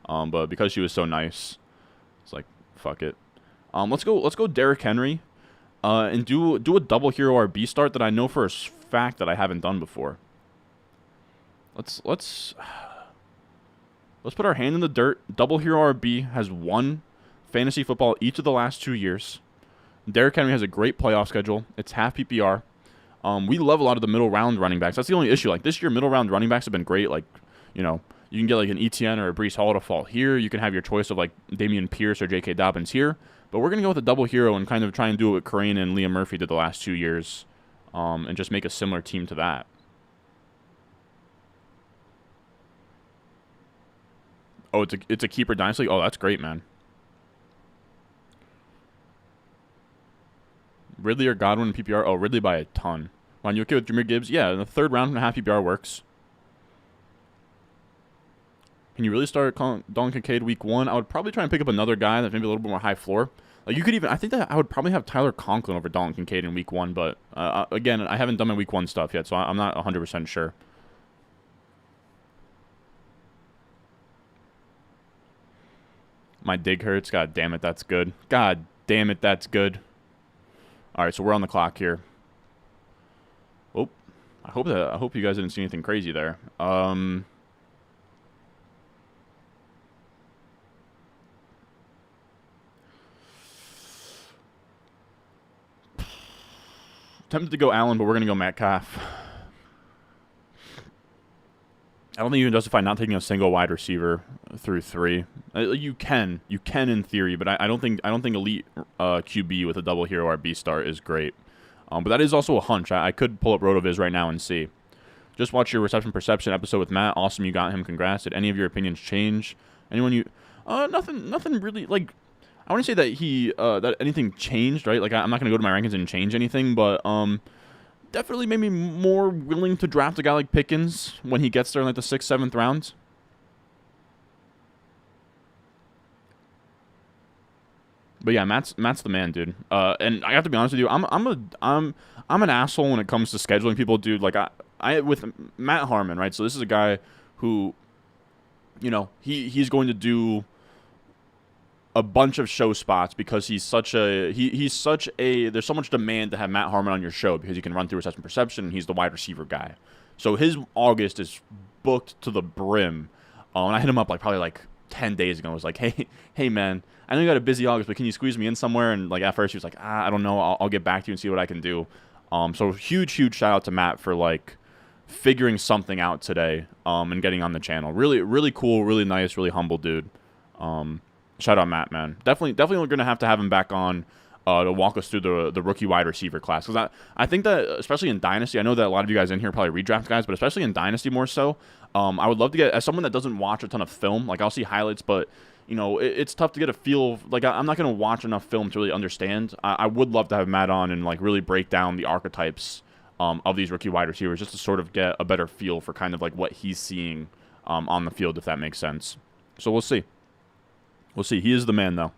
But because she was so nice, it's like, fuck it. Let's go Derrick Henry. And do a double hero RB start that I know for a fact that I haven't done before. Let's put our hand in the dirt. Double hero RB has won fantasy football each of the last 2 years. Derrick Henry has a great playoff schedule. It's half PPR. We love a lot of the middle round running backs. That's the only issue. Like, this year, middle round running backs have been great. Like, you can get like an ETN or a Breece Hall to fall here. You can have your choice of like Dameon Pierce or J.K. Dobbins here. But we're going to go with a double hero and kind of try and do what Crane and Liam Murphy did the last 2 years, and just make a similar team to that. Oh, it's a keeper dynasty? Oh, that's great, man. Ridley or Godwin in PPR? Oh, Ridley by a ton. Ron, you okay with Jahmyr Gibbs? Yeah, in the third round and a half PPR works. Can you really start Dalton Kincaid week 1? I would probably try and pick up another guy that's maybe a little bit more high floor. Like, you could even, I think that I would probably have Tyler Conklin over Dalton Kincaid in week 1, but again, I haven't done my week 1 stuff yet, so I'm not 100% sure. My dig hurts. God damn it, that's good. God damn it, that's good. All right, so we're on the clock here. Oh, I hope you guys didn't see anything crazy there. Tempted to go Allen, but we're going to go Metcalf. I don't think you can justify not taking a single wide receiver through 3. You can in theory, but I don't think elite QB with a double hero RB start is great. But that is also a hunch. I could pull up RotoViz right now and see. Just watch your reception perception episode with Matt. Awesome, you got him. Congrats. Did any of your opinions change? Anyone you? Nothing really. Like, I wouldn't say that that anything changed, right? Like, I'm not gonna go to my rankings and change anything, but definitely made me more willing to draft a guy like Pickens when he gets there in like the 6th, 7th rounds. But yeah, Matt's the man, dude. And I have to be honest with you, I'm an asshole when it comes to scheduling people, dude. Like, I with Matt Harmon, right? So this is a guy who, he's going to do a bunch of show spots because he's such a there's so much demand to have Matt Harmon on your show because he can run through reception perception and he's the wide receiver guy. So his August is booked to the brim. And I hit him up probably 10 days ago. I was like, hey man, I know you got a busy August, but can you squeeze me in somewhere? And at first he was like, I don't know, I'll get back to you and see what I can do. So huge shout out to Matt for figuring something out today and getting on the channel. Really, really cool, really nice, really humble dude. Shout out Matt, man. Definitely going to have him back on to walk us through the rookie wide receiver class. Because I think that, especially in Dynasty, I know that a lot of you guys in here probably redraft guys, but especially in Dynasty more so, I would love to get, as someone that doesn't watch a ton of film, I'll see highlights, but, it's tough to get a feel. I'm not going to watch enough film to really understand. I would love to have Matt on and, really break down the archetypes of these rookie wide receivers just to sort of get a better feel for kind of, what he's seeing on the field, if that makes sense. So we'll see. We'll see. He is the man, though.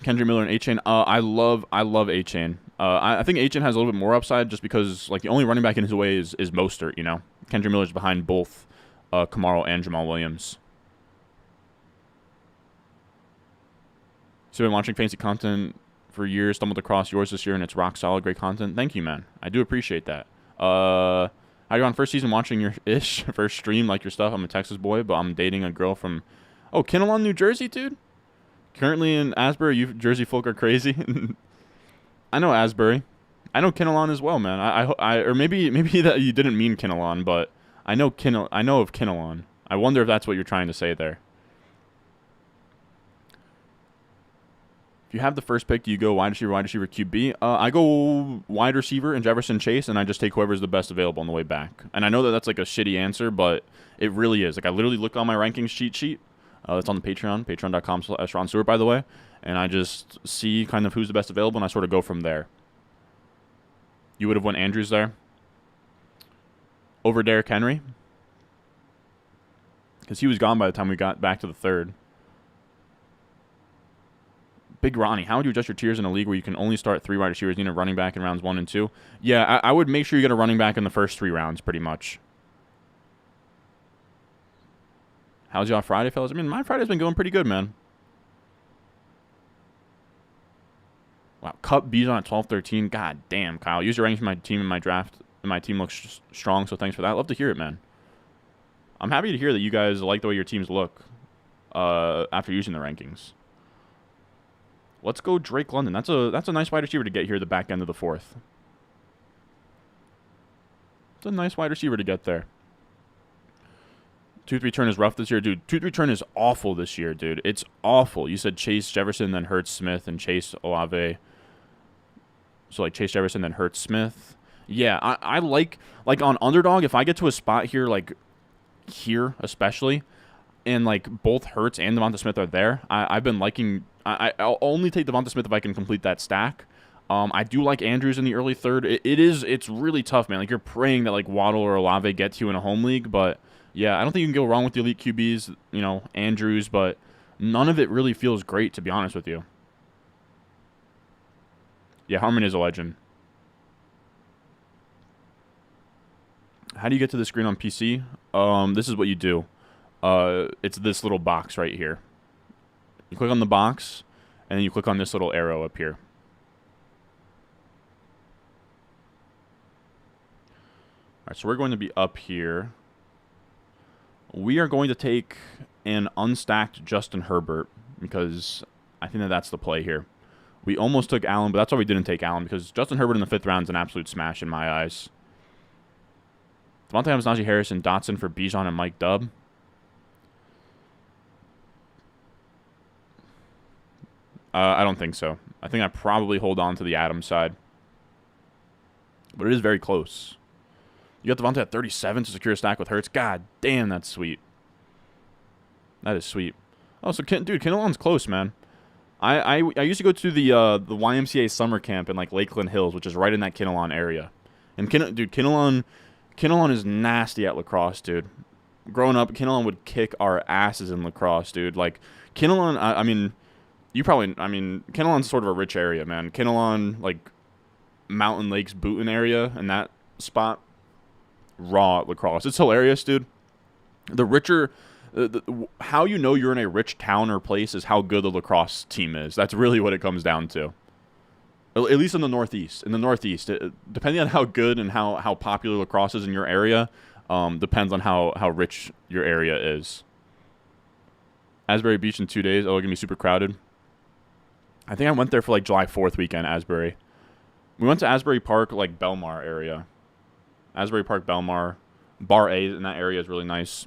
Kendrick Miller and A-Chain. I love A-Chain. I think A-Chain has a little bit more upside just because, the only running back in his way is Mostert, Kendrick Miller's behind both Kamara and Jamal Williams. So I've been watching fancy content for years, stumbled across yours this year, and it's rock solid, great content. Thank you, man. I do appreciate that. I got on first season watching your first stream, your stuff. I'm a Texas boy, but I'm dating a girl from... Oh, Kinnelon, New Jersey, dude? Currently in Asbury, you Jersey folk are crazy. I know Asbury. I know Kinnelon as well, man. Or maybe that you didn't mean Kinnelon, but I know of Kinnelon. I wonder if that's what you're trying to say there. If you have the first pick, do you go wide receiver, QB? I go wide receiver and Jefferson Chase, and I just take whoever's the best available on the way back. And I know that that's like a shitty answer, but it really is. Like, I literally look on my rankings cheat sheet. It's on the Patreon, patreon.com/Ron Stewart, by the way. And I just see kind of who's the best available, and I sort of go from there. You would have went Andrews there over Derrick Henry, because he was gone by the time we got back to the third. Big Ronnie, how would you adjust your tiers in a league where you can only start 3 wide receivers, need a running back in rounds 1 and 2? Yeah, I would make sure you get a running back in the first 3 rounds, pretty much. How's y'all Friday, fellas? I mean, my Friday's been going pretty good, man. Wow, Cup Bijan at 12-13. God damn, Kyle. Use your rankings for my team in my draft, and my team looks strong, so thanks for that. Love to hear it, man. I'm happy to hear that you guys like the way your teams look after using the rankings. Let's go Drake London. That's a nice wide receiver to get here at the back end of the 4th. It's a nice wide receiver to get there. 2-3 turn is rough this year, dude. 2-3 turn is awful this year, dude. It's awful. You said Chase Jefferson, then Hurts Smith, and Chase Olave. So, like, Chase Jefferson, then Hurts Smith. Yeah, I like on Underdog, if I get to a spot here, like here especially, and, like, both Hurts and Devonta Smith are there, I've been liking... I'll only take Devonta Smith if I can complete that stack. I do like Andrews in the early third. It's really tough, man. Like, you're praying that, like, Waddle or Olave get to you in a home league, but... Yeah, I don't think you can go wrong with the elite QBs, you know, Andrews, but none of it really feels great, to be honest with you. Yeah, Harmon is a legend. How do you get to the screen on PC? This is what you do. It's this little box right here. You click on the box, and then you click on this little arrow up here. All right, so we're going to be up here. We are going to take an unstacked Justin Herbert because I think that's the play here. We almost took Allen, but that's why we didn't take Allen, because Justin Herbert in the 5th round is an absolute smash in my eyes. Devontae Adams, Najee Harris, and Dotson for Bijan and Mike Dubb. I don't think so. I think I probably hold on to the Adams side. But it is very close. You got Devontae at 37 to secure a stack with Hurts. God damn, that's sweet. That is sweet. Oh, so dude, Kinnelon's close, man. I used to go to the YMCA summer camp in like Lakeland Hills, which is right in that Kinnelon area. And dude, Kinnelon is nasty at lacrosse, dude. Growing up, Kinnelon would kick our asses in lacrosse, dude. Like Kinnelon, I mean, Kinnelon's sort of a rich area, man. Kinnelon, like Mountain Lakes, Boonton area, and that spot. Raw lacrosse. It's hilarious, dude. The richer, how you know you're in a rich town or place is how good the lacrosse team is. That's really what it comes down to. At least in the Northeast. In the Northeast, depending on how good and how popular lacrosse is in your area, depends on how rich your area is. Asbury Beach in 2 days. Oh, it's going to be super crowded. I think I went there for like July 4th weekend, Asbury. We went to Asbury Park, like Belmar area. Asbury Park, Belmar. Bar A in that area is really nice.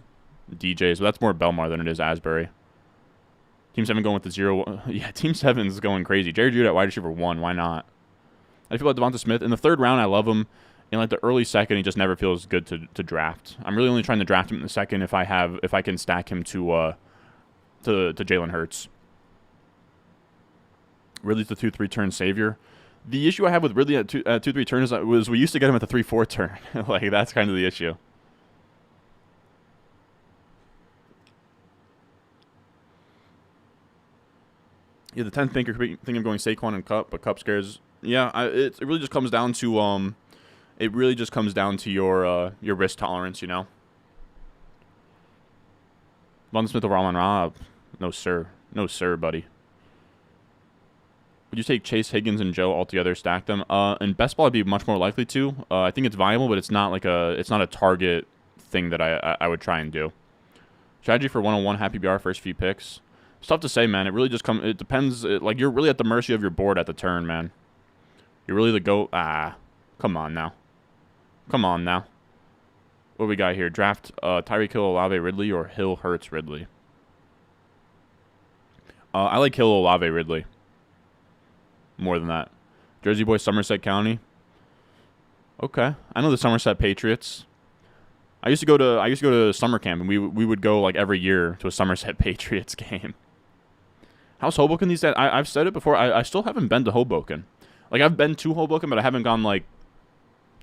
DJs, but that's more Belmar than it is Asbury. Team 7 going with the 0. Yeah, Team 7 is going crazy. Jerry Judy at wide receiver 1. Why not? I feel like Devonta Smith. In the 3rd round, I love him. In like the early 2nd, he just never feels good to draft. I'm really only trying to draft him in the 2nd if I can stack him to Jalen Hurts. Ridley's the 2-3 turn savior. The issue I have with Ridley at 2-3 turns was we used to get him at the 3-4 turn. Like, that's kind of the issue. Yeah, the 10th thinker thinking of going Saquon and Cup, but Cup scares. Yeah, it really just comes down to your risk tolerance, you know. Von Smith over Allen Rob. No sir, buddy. Would you take Chase, Higgins, and Joe altogether, stack them? In best ball, I'd be much more likely to. I think it's viable, but it's not a target thing that I would try and do. Strategy for 101 Happy BR first few picks. It's tough to say, man. It really just it depends. Like, you're really at the mercy of your board at the turn, man. You're really the GOAT. Come on now. Come on now. What do we got here? Draft Tyreek Hill, Olave, Ridley, or Hill, Hurts, Ridley. I like Hill, Olave, Ridley. More than that. Jersey boy, Somerset County. Okay, I know the Somerset Patriots. I used to go to summer camp, and we would go like every year to a Somerset Patriots game. How's Hoboken these days? I've said it before. I still haven't been to Hoboken. Like, I've been to Hoboken, but I haven't gone like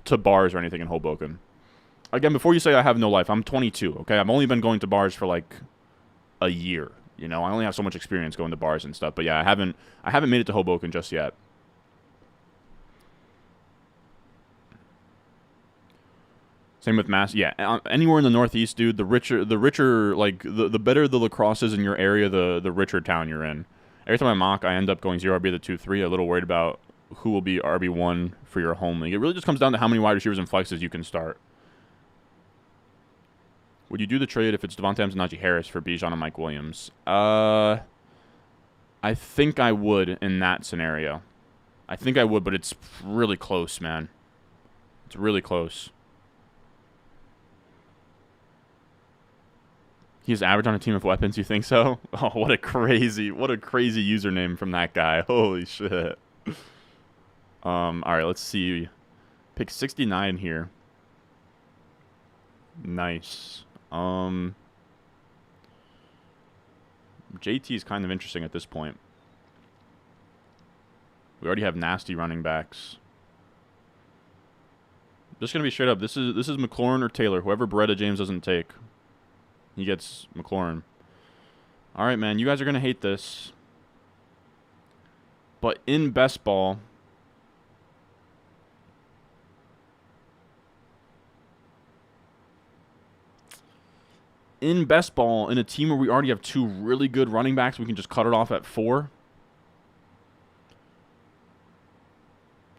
to bars or anything in Hoboken. Again, before you say I have no life, I'm 22. Okay, I've only been going to bars for like a year. You know, I only have so much experience going to bars and stuff. But yeah, I haven't made it to Hoboken just yet. Same with Mass. Yeah, anywhere in the Northeast, dude. The richer, like the better the lacrosse is in your area, the richer town you're in. Every time I mock, I end up going 0 RB to 2-3. A little worried about who will be RB1 for your home league. It really just comes down to how many wide receivers and flexes you can start. Would you do the trade if it's Devontae Adams and Najee Harris for Bijan and Mike Williams? I think I would in that scenario. I think I would, but it's really close, man. It's really close. He's average on a team of weapons, you think so? Oh, what a crazy username from that guy. Holy shit. All right, let's see. Pick 69 here. Nice. JT is kind of interesting at this point. We already have nasty running backs. Just gonna be straight up. This is McLaurin or Taylor. Whoever Beretta James doesn't take, he gets McLaurin. All right, man. You guys are gonna hate this, but in best ball, in a team where we already have 2 really good running backs, we can just cut it off at 4.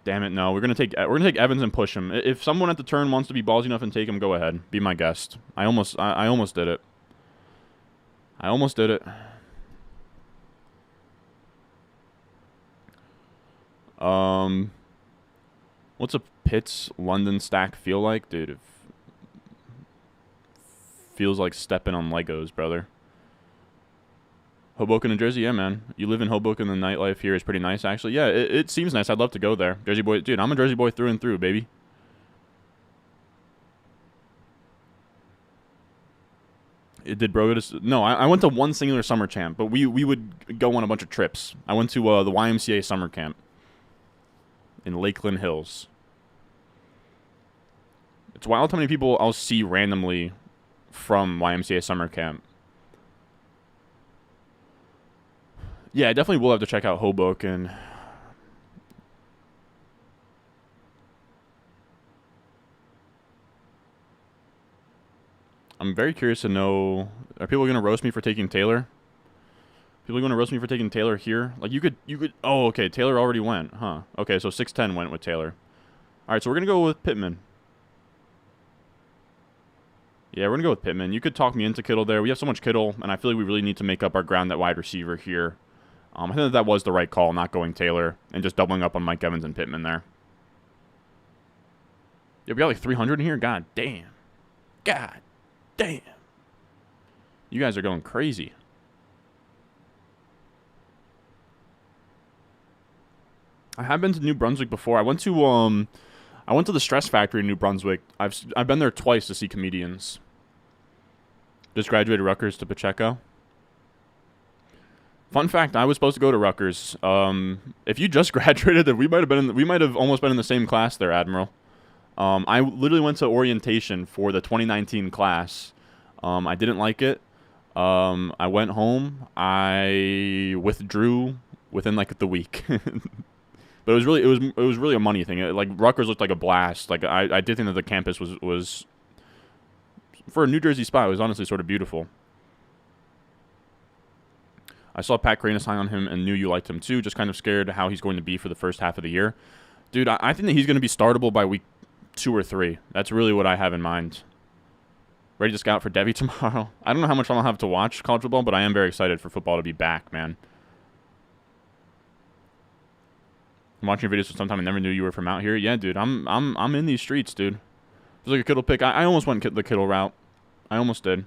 Damn it, no. We're gonna take Evans and push him. If someone at the turn wants to be ballsy enough and take him, go ahead. Be my guest. I almost did it. I almost did it. What's a Pitts London stack feel like, dude? It feels like stepping on Legos, brother. Hoboken, New Jersey, yeah, man. You live in Hoboken, the nightlife here is pretty nice, actually. Yeah, it seems nice. I'd love to go there. Jersey boy, dude, I'm a Jersey boy through and through, baby. Did bro go to... No, I went to one singular summer camp, but we would go on a bunch of trips. I went to the YMCA summer camp in Lakeland Hills. It's wild how many people I'll see randomly from YMCA summer camp. Yeah, I definitely will have to check out Hoboken. I'm very curious to know, are people going to roast me for taking Taylor? People are going to roast me for taking Taylor here? Like, you could, oh, okay, Taylor already went, huh? Okay, so 6'10" went with Taylor. All right, so we're going to go with Pittman. Yeah, we're going to go with Pittman. You could talk me into Kittle there. We have so much Kittle, and I feel like we really need to make up our ground at wide receiver here. I think that was the right call, not going Taylor, and just doubling up on Mike Evans and Pittman there. Yeah, we got like 300 in here? God damn. God damn. You guys are going crazy. I have been to New Brunswick before. I went to the Stress Factory in New Brunswick. I've been there twice to see comedians. Just graduated Rutgers to Pacheco. Fun fact: I was supposed to go to Rutgers. If you just graduated, then we might have almost been in the same class there, Admiral. I literally went to orientation for the 2019 class. I didn't like it. I went home. I withdrew within like the week. But it was really a money thing. Like, Rutgers looked like a blast. Like, I did think that the campus was for a New Jersey spot. It was honestly sort of beautiful. I saw Pat Kranis high on him and knew you liked him too. Just kind of scared how he's going to be for the first half of the year. Dude, I think that he's going to be startable by week 2 or 3. That's really what I have in mind. Ready to scout for Devi tomorrow. I don't know how much I'll have to watch college football, but I am very excited for football to be back, man. I'm watching videos for some time. I never knew you were from out here. Yeah, dude. I'm in these streets, dude. Feels like a Kittle pick. I almost went the Kittle route. I almost did.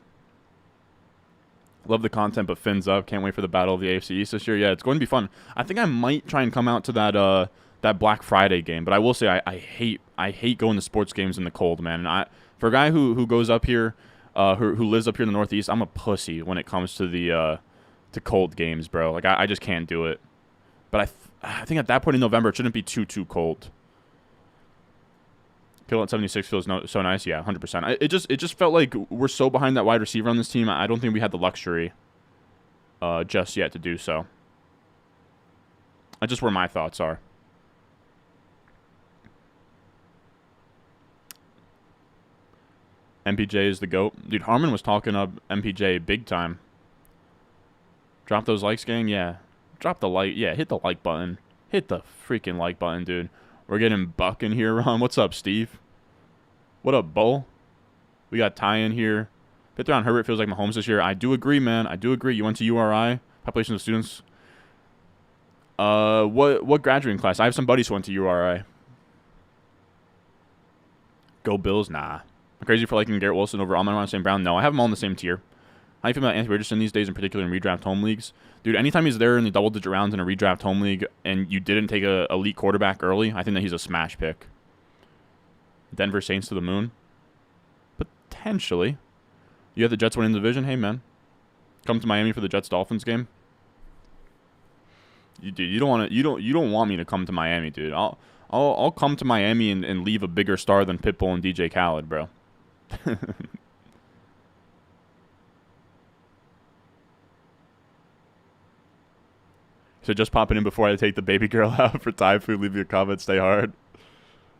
Love the content, but fins up. Can't wait for the battle of the AFC East this year. Yeah, it's going to be fun. I think I might try and come out to that Black Friday game, but I will say I hate going to sports games in the cold, man. And for a guy who goes up here, who lives up here in the Northeast, I'm a pussy when it comes to the to cold games, bro. Like I just can't do it. But I think at that point in November it shouldn't be too cold. Kittle at 76 feels so nice. Yeah, 100%. It just felt like we're so behind that wide receiver on this team. I don't think we had the luxury just yet to do so. That's just where my thoughts are. MPJ is the GOAT. Dude, Harmon was talking up MPJ big time. Drop those likes, gang? Yeah. Drop the like. Yeah, hit the like button. Hit the freaking like button, dude. We're getting Buck in here, Ron. What's up, Steve? What up, Bull? We got Ty in here. Pittsburgh Herbert feels like Mahomes this year. I do agree, man. I do agree. You went to URI. Population of students. What graduating class? I have some buddies who went to URI. Go Bills? Nah. I'm crazy for liking Garrett Wilson over Amon-Ra St. Brown. No, I have them all in the same tier. How do you feel about Anthony Richardson these days, in particular in redraft home leagues? Dude, anytime he's there in the double-digit rounds in a redraft home league and you didn't take a elite quarterback early, I think that he's a smash pick. Denver Saints to the moon? Potentially. You have the Jets winning the division? Hey, man. Come to Miami for the Jets-Dolphins game? Dude, you don't want me to come to Miami, dude. I'll come to Miami and leave a bigger star than Pitbull and DJ Khaled, bro. So just popping in before I take the baby girl out for Thai food. Leave your comment. Stay hard.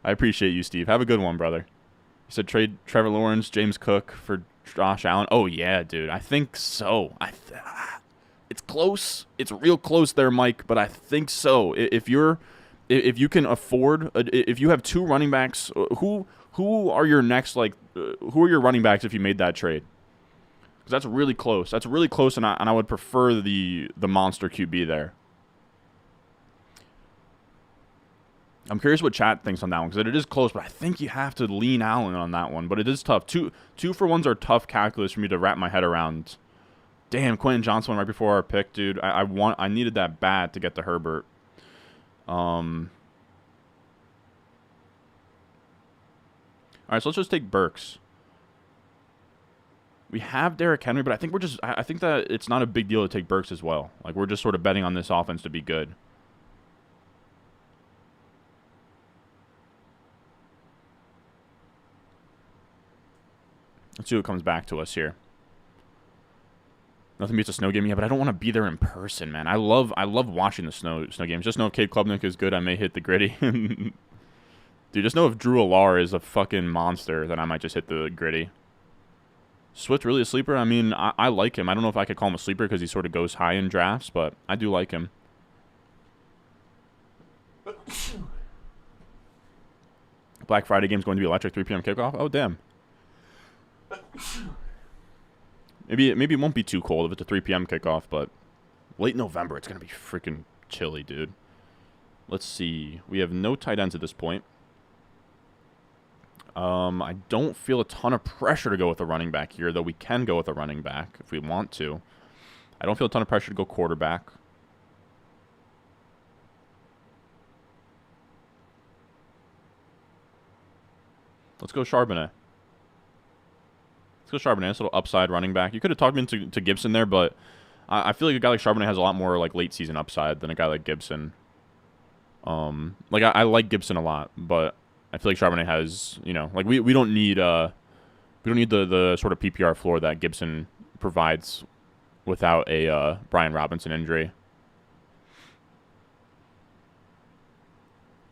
I appreciate you, Steve. Have a good one, brother. You said trade Trevor Lawrence, James Cook for Josh Allen. Oh, yeah, dude. I think so. It's close. It's real close there, Mike, but I think so. If you can afford, if you have two running backs, who are your next, who are your running backs if you made that trade? Because that's really close. That's really close, and I would prefer the monster QB there. I'm curious what chat thinks on that one, because it is close, but I think you have to lean Allen on that one. But it is tough. Two for ones are tough calculus for me to wrap my head around. Damn, Quentin Johnson right before our pick, dude. I needed that bad to get to Herbert. All right, so let's just take Burks. We have Derrick Henry, but I think I think that it's not a big deal to take Burks as well. Like, we're just sort of betting on this offense to be good. Let's see what comes back to us here. Nothing beats a snow game, yeah, but I don't want to be there in person, man. I love watching the snow games. Just know if Cade Klubnik is good, I may hit the gritty. Dude, just know if Drew Alar is a fucking monster, then I might just hit the gritty. Swift really a sleeper? I mean, I like him. I don't know if I could call him a sleeper because he sort of goes high in drafts, but I do like him. Black Friday game's going to be electric. 3 p.m. kickoff? Oh, damn. Maybe it won't be too cold if it's a 3 p.m. kickoff, but late November, it's going to be freaking chilly, dude. Let's see. We have no tight ends at this point. I don't feel a ton of pressure to go with a running back here, though we can go with a running back if we want to. I don't feel a ton of pressure to go quarterback. Let's go Charbonnet. Let's go Charbonnet. This little upside running back. You could have talked me into Gibson there, but I feel like a guy like Charbonnet has a lot more like late season upside than a guy like Gibson. I like Gibson a lot, but I feel like Charbonnet has, we don't need the sort of PPR floor that Gibson provides without a Brian Robinson injury.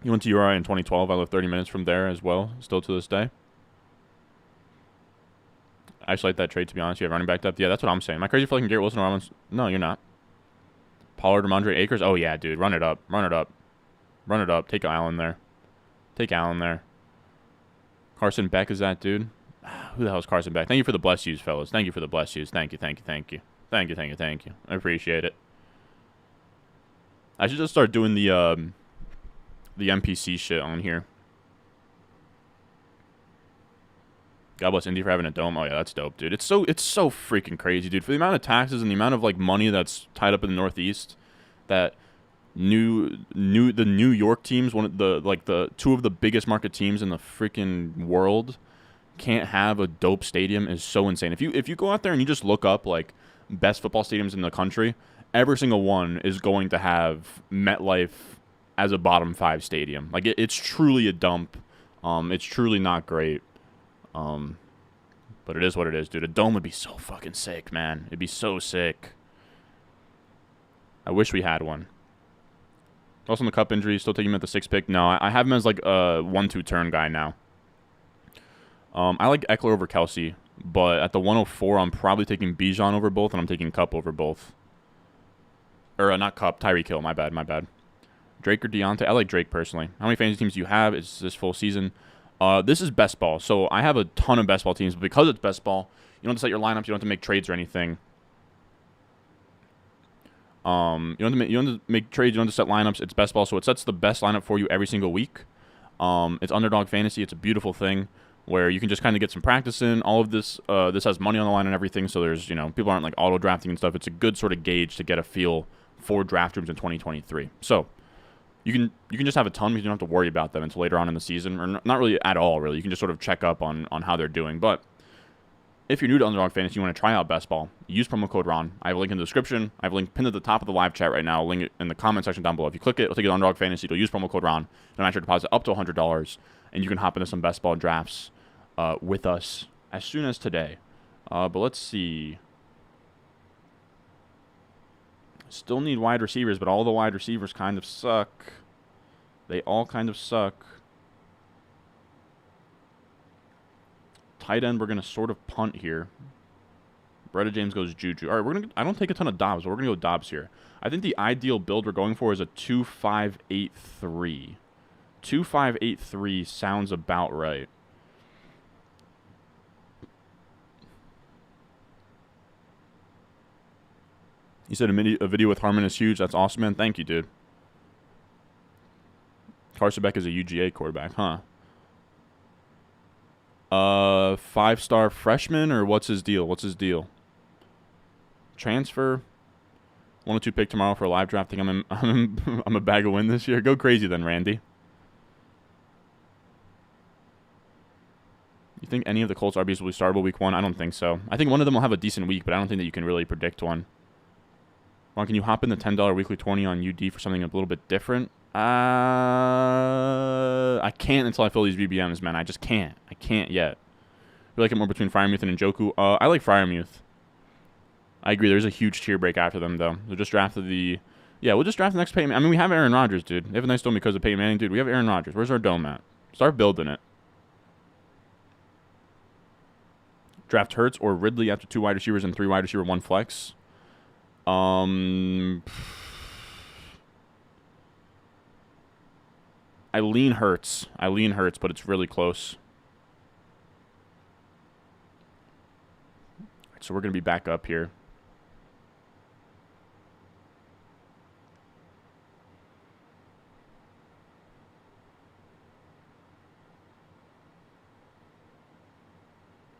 He went to URI in 2012. I live 30 minutes from there as well, still to this day. I actually like that trade, to be honest. You have running back depth. Yeah, that's what I'm saying. Am I crazy for liking Garrett Wilson or Robinson? No, you're not. Pollard, Ramondre Akers. Oh, yeah, dude. Run it up. Run it up. Run it up. Take Allen there. Take Allen there. Carson Beck is that dude. Who the hell is Carson Beck? Thank you for the bless yous, fellas. Thank you for the bless yous. Thank you, thank you, thank you. Thank you, thank you, thank you. I appreciate it. I should just start doing the NPC shit on here. God bless Indy for having a dome. Oh yeah, that's dope, dude. It's so freaking crazy, dude. For the amount of taxes and the amount of like money that's tied up in the Northeast, that the New York teams, one of the two of the biggest market teams in the freaking world, can't have a dope stadium is so insane. If you go out there and you just look up like best football stadiums in the country, every single one is going to have MetLife as a bottom 5 stadium. Like it's truly a dump. It's truly not great. But it is what it is, dude. A dome would be so fucking sick, man. It'd be so sick. I wish we had one. Also, in the cup injury, still taking him at the 6th pick. No, I have him as like a 1-2 turn guy now. I like Eckler over Kelsey, but at the 104, I'm probably taking Bijan over both, and I'm taking Cup over both. Or not Cup, Tyreek Hill. My bad. Drake or Deontay? I like Drake personally. How many fantasy teams do you have? It's this full season. This is best ball, so I have a ton of best ball teams, but because it's best ball, you don't have to set your lineups, you don't have to make trades or anything. You don't have to make trades, you don't have to set lineups. It's best ball, so it sets the best lineup for you every single week. It's Underdog Fantasy. It's a beautiful thing where you can just kind of get some practice in. All of this, this has money on the line and everything, so there's, people aren't like auto drafting and stuff. It's a good sort of gauge to get a feel for draft rooms in 2023. So you can just have a ton because you don't have to worry about them until later on in the season, or not really at all, really. You can just sort of check up on how they're doing. But if you're new to Underdog Fantasy, you want to try out Best Ball, use promo code RON. I have a link in the description. I have a link pinned at the top of the live chat right now. I'll link it in the comment section down below. If you click it, it'll take you to Underdog Fantasy. You'll use promo code RON. It'll match your deposit up to $100, and you can hop into some Best Ball drafts with us as soon as today. But let's see. Still need wide receivers, but all the wide receivers kind of suck. They all kind of suck. Tight end, we're going to sort of punt here. Bretta James goes Juju. All right, I don't take a ton of Dobbs, but we're going to go Dobbs here. I think the ideal build we're going for is a 2.583. 2.583 sounds about right. You said a video with Harmon is huge. That's awesome, man. Thank you, dude. Carson Beck is a UGA quarterback, huh? 5-star freshman, or what's his deal? Transfer. 1-2 pick tomorrow for a live draft. Think I'm a bag of win this year. Go crazy then, Randy. You think any of the Colts RBs will be startable week 1? I don't think so. I think one of them will have a decent week, but I don't think that you can really predict one. Ron, can you hop in the $10 weekly 20 on UD for something a little bit different? I can't until I fill these VBMs, man. I just can't. I can't yet. I like it more between Freiermuth and Njoku. I like Freiermuth. I agree. There's a huge tier break after them, though. We'll just draft the... Yeah, we'll just draft the next Peyton... I mean, we have Aaron Rodgers, dude. They have a nice dome because of Peyton Manning. Dude, we have Aaron Rodgers. Where's our dome at? Start building it. Draft Hurts or Ridley after 2 wide receivers and 3 wide receiver, 1 flex. I lean Hurts, but it's really close. So we're going to be back up here.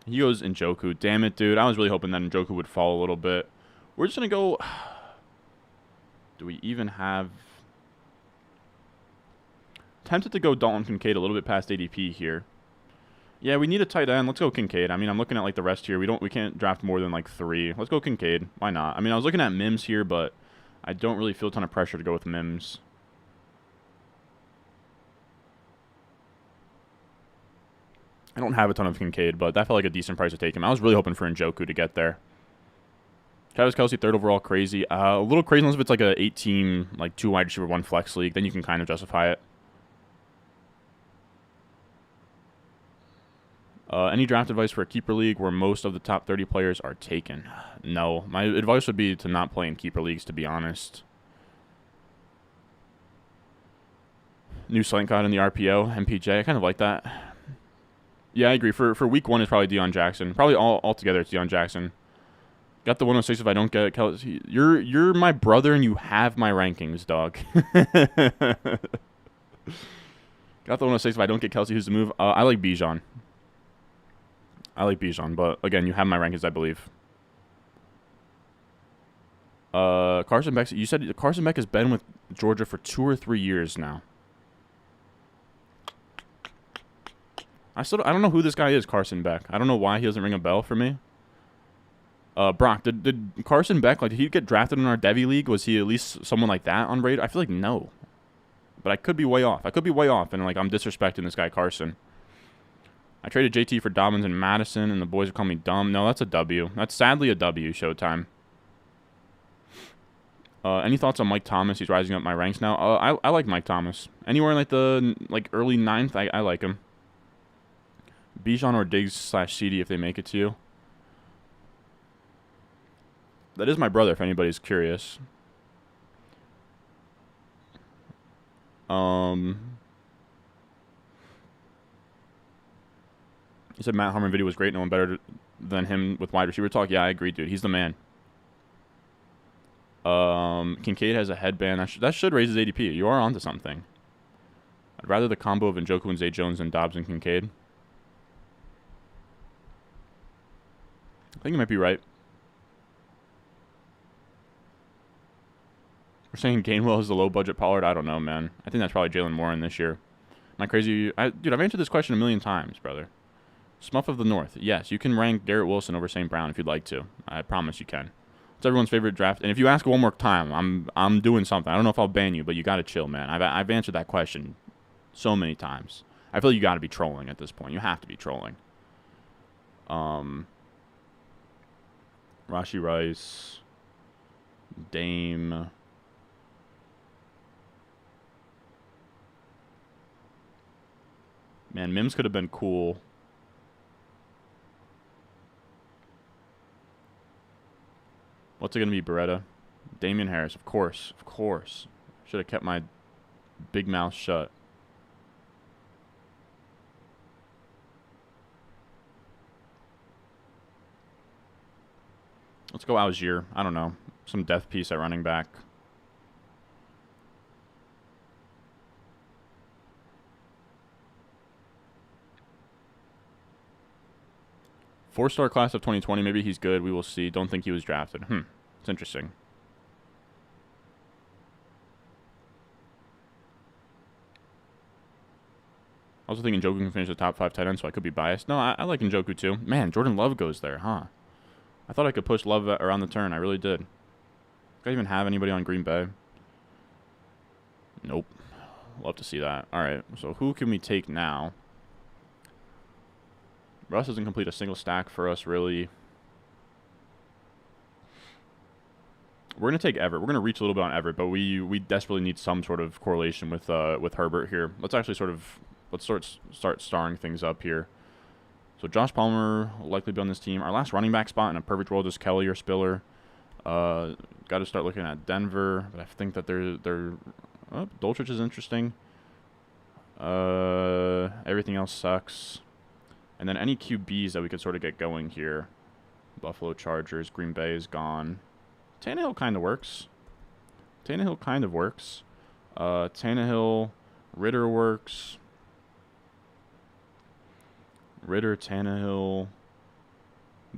He goes Njoku. Damn it, dude. I was really hoping that Njoku would fall a little bit. We're just going to go... Do we even have... Tempted to go Dalton Kincaid a little bit past ADP here. Yeah, we need a tight end. Let's go Kincaid. I mean, I'm looking at like the rest here. We can't draft more than like 3. Let's go Kincaid. Why not? I mean, I was looking at Mims here, but I don't really feel a ton of pressure to go with Mims. I don't have a ton of Kincaid, but that felt like a decent price to take him. I was really hoping for Njoku to get there. Travis Kelce, 3rd overall, crazy. A little crazy unless if it's like a 8-team, like 2 wide receiver, 1 flex league. Then you can kind of justify it. Any draft advice for a keeper league where most of the top 30 players are taken? No. My advice would be to not play in keeper leagues, to be honest. New Slink God in the RPO, MPJ. I kind of like that. Yeah, I agree. For week 1, it's probably Deion Jackson. Probably all together, it's Deion Jackson. Got the 106 if I don't get it. Kelsey, you're my brother and you have my rankings, dog. Got the 106 if I don't get Kelsey. Who's the move? I like Bijan. But again, you have my rankings, I believe. Carson Beck. You said Carson Beck has been with Georgia for 2 or 3 years now. I don't know who this guy is, Carson Beck. I don't know why he doesn't ring a bell for me. Brock, did Carson Beck, like, did he get drafted in our Devy League? Was he at least someone like that on Raider? I feel like no. But I could be way off. And, like, I'm disrespecting this guy, Carson. I traded JT for Dobbins and Madison, and the boys would call me dumb. No, that's a W. That's sadly a W, Showtime. Any thoughts on Mike Thomas? He's rising up my ranks now. I like Mike Thomas. Anywhere in, like, the early 9th, I like him. Bijan or Diggs/CD if they make it to you. That is my brother, if anybody's curious. You said Matt Harmon video was great. No one better than him with wide receiver talk. Yeah, I agree, dude. He's the man. Kincaid has a headband. That should raise his ADP. You are onto something. I'd rather the combo of Njoku and Zay Jones than Dobbs and Kincaid. I think you might be right. We're saying Gainwell is the low-budget Pollard. I don't know, man. I think that's probably Jalen Warren this year. Am I crazy? Dude, I've answered this question a million times, brother. Smuff of the North. Yes, you can rank Garrett Wilson over St. Brown if you'd like to. I promise you can. It's everyone's favorite draft. And if you ask one more time, I'm doing something. I don't know if I'll ban you, but you got to chill, man. I've answered that question so many times. I feel like you got to be trolling at this point. You have to be trolling. Rashi Rice. Dame. Man, Mims could have been cool. What's it going to be, Beretta? Damian Harris, of course. Of course. Should have kept my big mouth shut. Let's go Algier. I don't know. Some death piece at running back. Four-star class of 2020. Maybe he's good. We will see. Don't think he was drafted. It's interesting. I was thinking Njoku can finish the top 5 tight ends, so I could be biased. No, I like Njoku too. Man, Jordan Love goes there, huh? I thought I could push Love around the turn. I really did. Do I even have anybody on Green Bay? Nope. Love to see that. All right, so who can we take now? Russ doesn't complete a single stack for us, really. We're going to take Everett. We're going to reach a little bit on Everett, but we desperately need some sort of correlation with Herbert here. Let's actually start starring things up here. So Josh Palmer will likely be on this team. Our last running back spot in a perfect world is Kelly or Spiller. Got to start looking at Denver, but I think that Dolchich is interesting. Everything else sucks. And then any QBs that we could sort of get going here. Buffalo Chargers, Green Bay is gone. Tannehill kind of works. Tannehill, Ritter works. Ritter, Tannehill,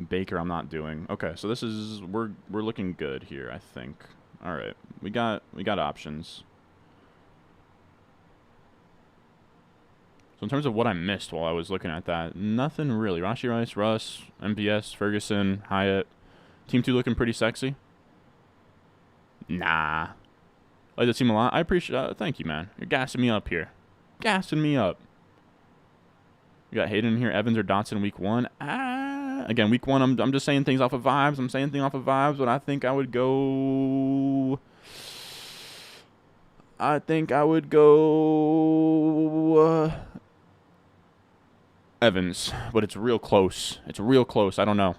Baker I'm not doing. Okay, so this is we're looking good here, I think. All right. We got options. So in terms of what I missed while I was looking at that, nothing really. Rashi Rice, Russ, MBS, Ferguson, Hyatt. Team 2 looking pretty sexy. Nah. I like the team a lot. I appreciate thank you, man. You're gassing me up here. Gassing me up. You got Hayden in here, Evans or Dotson week 1. Again, week 1, I'm just saying things off of vibes. But I think I would go... Evans, but it's real close. I don't know.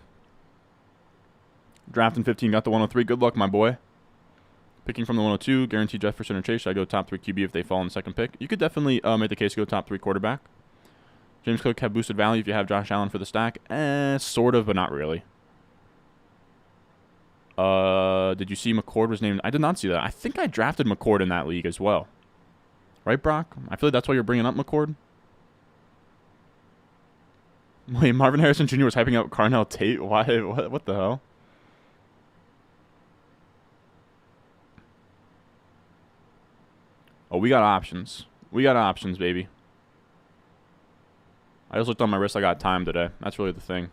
Drafting 15, got the 103. Good luck, my boy. Picking from the 102, guaranteed Jefferson or Chase. Should I go top 3 QB if they fall in the second pick? You could definitely make the case to go top 3 quarterback. James Cook have boosted value if you have Josh Allen for the stack. Sort of, but not really. Did you see McCord was named? I did not see that. I think I drafted McCord in that league as well. Right, Brock? I feel like that's why you're bringing up McCord. Wait, Marvin Harrison Jr. was hyping up Carnell Tate? Why? What the hell? Oh, we got options. We got options, baby. I just looked on my wrist. I got time today. That's really the thing.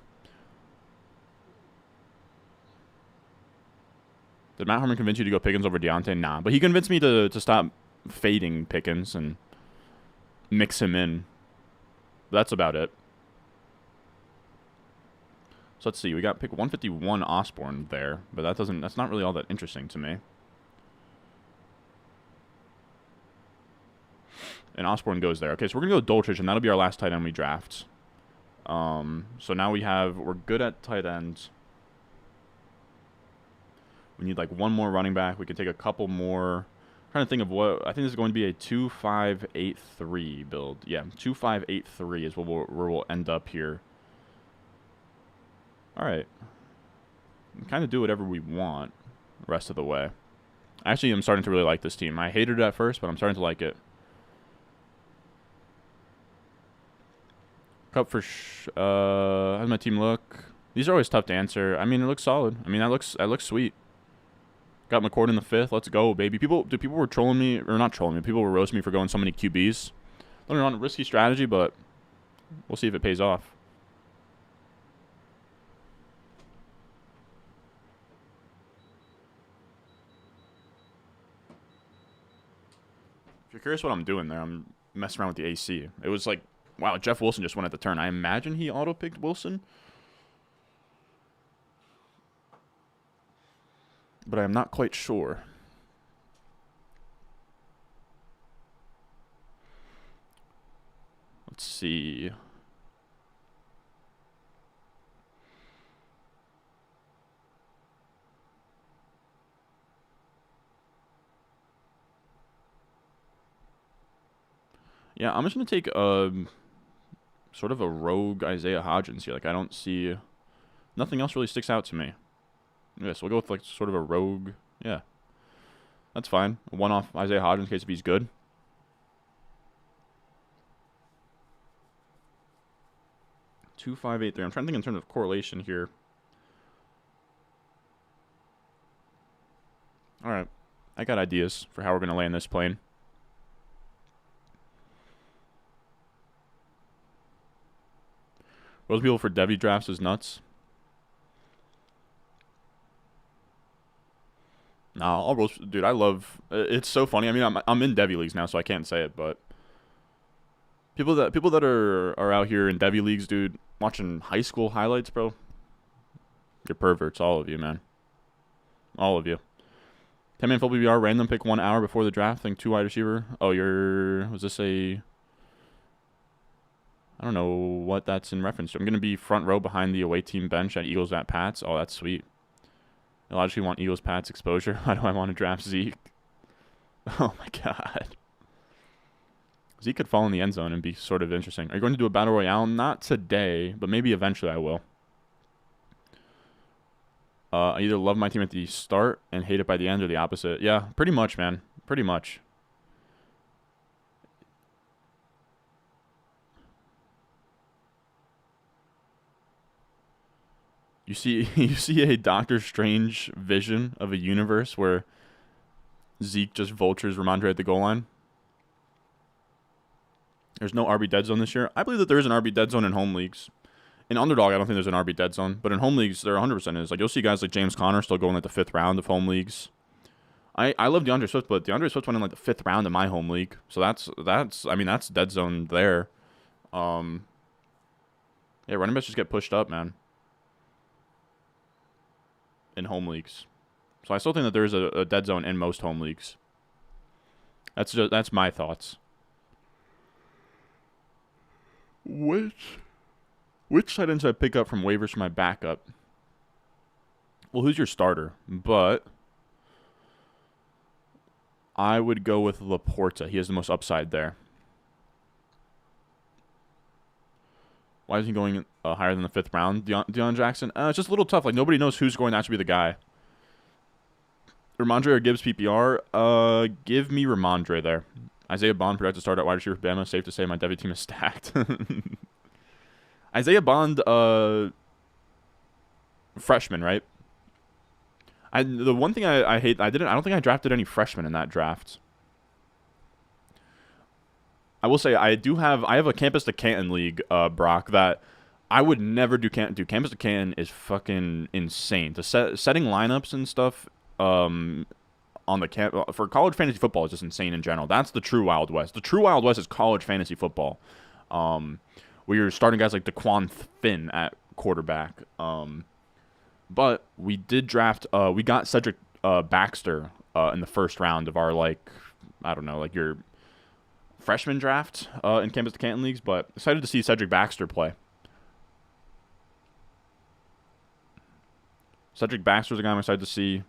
Did Matt Harmon convince you to go Pickens over Deontay? Nah, but he convinced me to stop fading Pickens and mix him in. That's about it. So let's see. We got pick 151 Osborne there, but that's not really all that interesting to me. And Osborne goes there. Okay, so we're going to go Dolchich, and that'll be our last tight end we draft. So now we're good at tight ends. We need like one more running back. We can take a couple more. I'm trying to think of what. I think this is going to be a 2-5-8-3 build. Yeah, 2-5-8-3 is where we'll end up here. All right. We can kind of do whatever we want the rest of the way. Actually, I'm starting to really like this team. I hated it at first, but I'm starting to like it. Cup for how's my team look? These are always tough to answer. I mean, it looks solid. I mean, that looks sweet. Got McCord in the 5th. Let's go, baby. People were trolling me, or not trolling me. People were roasting me for going so many QBs. They're on a risky strategy, but we'll see if it pays off. If you're curious what I'm doing there, I'm messing around with the AC. It was like, wow, Jeff Wilson just went at the turn. I imagine he auto-picked Wilson. But I'm not quite sure. Let's see. Yeah, I'm just going to take sort of a rogue Isaiah Hodgins here. Like, I don't see... Nothing else really sticks out to me. Yeah, so we'll go with, like, sort of a rogue. Yeah. That's fine. A one-off Isaiah Hodgins in case if he's good. Two, 5, 8, 3. I'm trying to think in terms of correlation here. All right. I got ideas for how we're going to land this plane. Those people for Devi drafts is nuts. Nah, I'll roast, dude. I love. It's so funny. I mean, I'm in Devi leagues now, so I can't say it, but people that are out here in Devi leagues, dude, watching high school highlights, bro. You're perverts, all of you, man. All of you. 10-man full PPR, random pick 1 hour before the draft. Think 2 wide receiver. Oh, was this a? I don't know what that's in reference to. I'm gonna be front row behind the away team bench at Eagles at Pats. Oh, that's sweet. I logically want Eagles Pats exposure. Why do I want to draft Zeke? Oh my god. Zeke could fall in the end zone and be sort of interesting. Are you going to do a battle royale? Not today, but maybe eventually I will. I either love my team at the start and hate it by the end, or the opposite. Yeah, pretty much, man. Pretty much. You see a Doctor Strange vision of a universe where Zeke just vultures Ramondre at the goal line. There's no RB dead zone this year. I believe that there is an RB dead zone in home leagues. In Underdog, I don't think there's an RB dead zone, but in home leagues, there 100% is. Like, you'll see guys like James Conner still going like the 5th round of home leagues. I love DeAndre Swift, but DeAndre Swift went in like the 5th round of my home league, so that's dead zone there. Yeah, running backs just get pushed up, man. In home leagues. So I still think that there is a dead zone in most home leagues. That's my thoughts. Which tight ends should I pick up from waivers for my backup? Well, who's your starter? But I would go with Laporta. He has the most upside there. Why is he going higher than the 5th round? Deion Jackson? It's just a little tough. Like, nobody knows who's going to actually be the guy. Ramondre or Gibbs PPR? Give me Ramondre there. Isaiah Bond projected to start at wide receiver for Bama. Safe to say my Devi team is stacked. Isaiah Bond, freshman, right? The one thing I hate, I don't think I drafted any freshmen in that draft. I will say I have a Campus to Canton league, Brock, that I would never do. Campus to Canton is fucking insane. Setting lineups and stuff on the camp for college fantasy football is just insane in general. That's the true Wild West. The true Wild West is college fantasy football. Where you're starting guys like DeQuan Finn at quarterback. But we did draft. We got Cedric Baxter in the 1st round of our your freshman draft in Campus to Canton leagues. But excited to see Cedric Baxter play. Cedric Baxter's a guy I'm excited to see.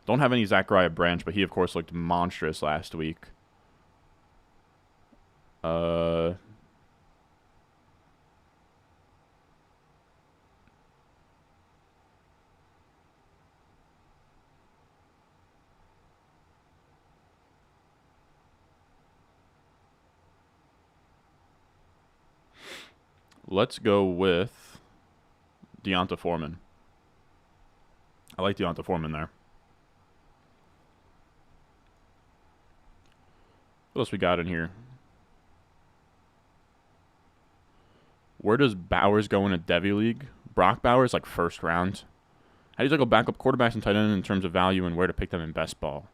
Don't have any Zachariah Branch, but he of course looked monstrous last week. Let's go with Deonta Foreman. I like Deonta Foreman there. What else we got in here? Where does Bowers go in a Devi league? Brock Bowers, like 1st round. How do you tackle backup quarterbacks and tight end in terms of value and where to pick them in best ball?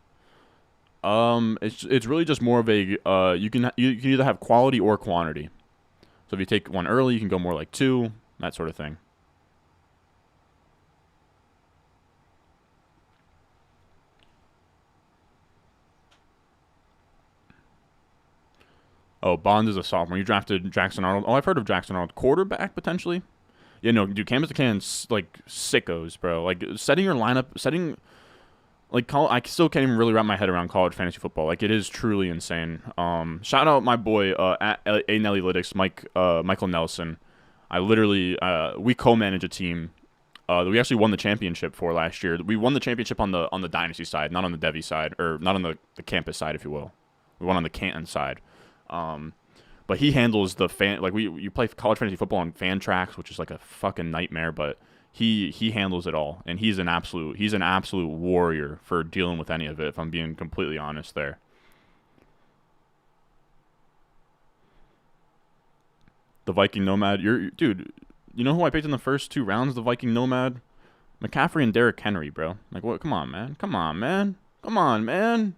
It's really just more of a you can either have quality or quantity. So if you take one early, you can go more like 2, that sort of thing. Oh, Bond is a sophomore. You drafted Jackson Arnold. Oh, I've heard of Jackson Arnold. Quarterback, potentially? Yeah, no, dude, Campus to Canton's, like, sickos, bro. Like, setting your lineup, I still can't even really wrap my head around college fantasy football. Like, it is truly insane. Shout out my boy at Analytics, Michael Nelson. I literally we co-manage a team that we actually won the championship for last year. We won the championship on the dynasty side, not on the Devi side, or not on the campus side, if you will. We won on the Canton side. But he handles the fan. Like you play college fantasy football on fan tracks, which is like a fucking nightmare. But he handles it all, and he's an absolute warrior for dealing with any of it. If I'm being completely honest, there. The Viking Nomad, dude. You know who I picked in the first 2 rounds? The Viking Nomad, McCaffrey and Derrick Henry, bro. Like what? Come on, man. Come on, man.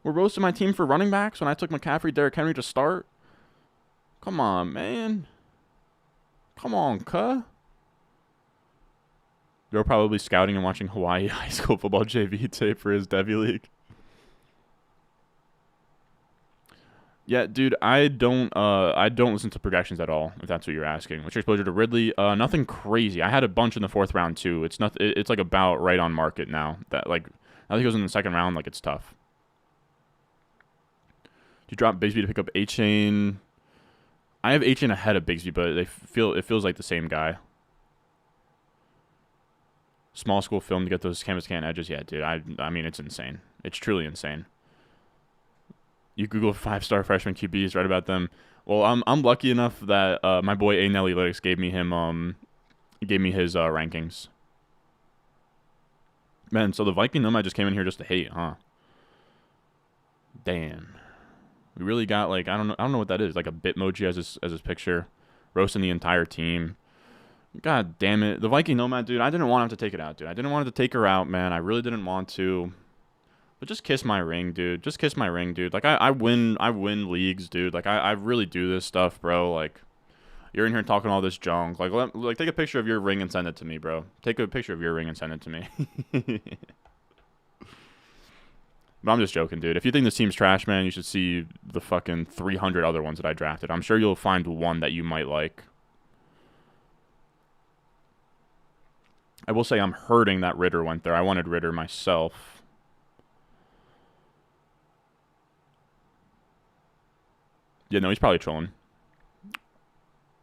We're roasting my team for running backs when I took McCaffrey, Derrick Henry to start. Come on, man. Come on, cuh. You're probably scouting and watching Hawaii high school football JV tape for his Devi league. Yeah, dude, I don't listen to projections at all, if that's what you're asking. What's your exposure to Ridley? Nothing crazy. I had a bunch in the 4th round too. It's like about right on market now. That like now that he goes in the 2nd round, like it's tough. Do you drop Bigsby to pick up A-Chain? I have A-Chain ahead of Bigsby, but it feels like the same guy. Small school film to get those Campus Canton edges. Yeah, dude, I mean, it's insane. It's truly insane. You Google 5-star freshman QBs, write about them. Well, I'm lucky enough that my boy A. Nelly Lytics gave me his rankings. Man, so the Viking Nomad just came in here just to hate, huh? Damn. We really got like I don't know what that is. Like a Bitmoji as his picture, roasting the entire team. God damn it, the Viking Nomad, dude. I didn't want him to take it out, dude. I didn't want him to take her out, man. I really didn't want to. But just kiss my ring, dude. Just kiss my ring, dude. Like I win leagues, dude. Like I really do this stuff, bro. Like you're in here talking all this junk. Like take a picture of your ring and send it to me, bro. Take a picture of your ring and send it to me. But I'm just joking, dude. If you think this team's trash, man, you should see the fucking 300 other ones that I drafted. I'm sure you'll find one that you might like. I will say I'm hurting that Ritter went there. I wanted Ritter myself. Yeah, no, he's probably trolling.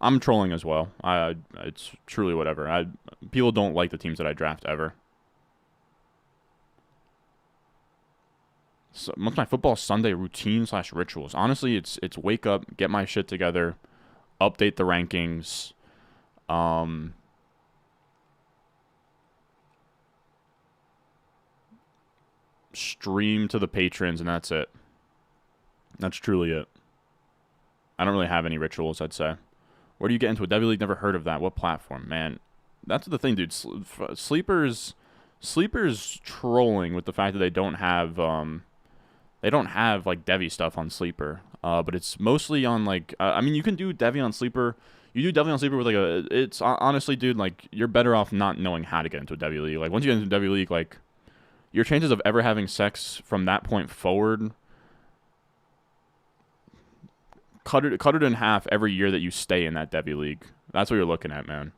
I'm trolling as well. It's truly whatever. People don't like the teams that I draft ever. So, what's my football Sunday routine / rituals? Honestly, it's wake up, get my shit together, update the rankings, stream to the patrons, and that's it. That's truly it. I don't really have any rituals, I'd say. Where do you get into a Devy League? Never heard of that. What platform? Man, that's the thing, dude. Sleepers trolling with the fact that they don't have like Devy stuff on Sleeper. But it's mostly on like I mean, you can do Devy on Sleeper. You do Devy on Sleeper with like it's honestly, dude, like you're better off not knowing how to get into a Devy League. Like once you get into a Devy League, like your chances of ever having sex from that point forward, cut it in half every year that you stay in that Devy League. That's what you're looking at, man.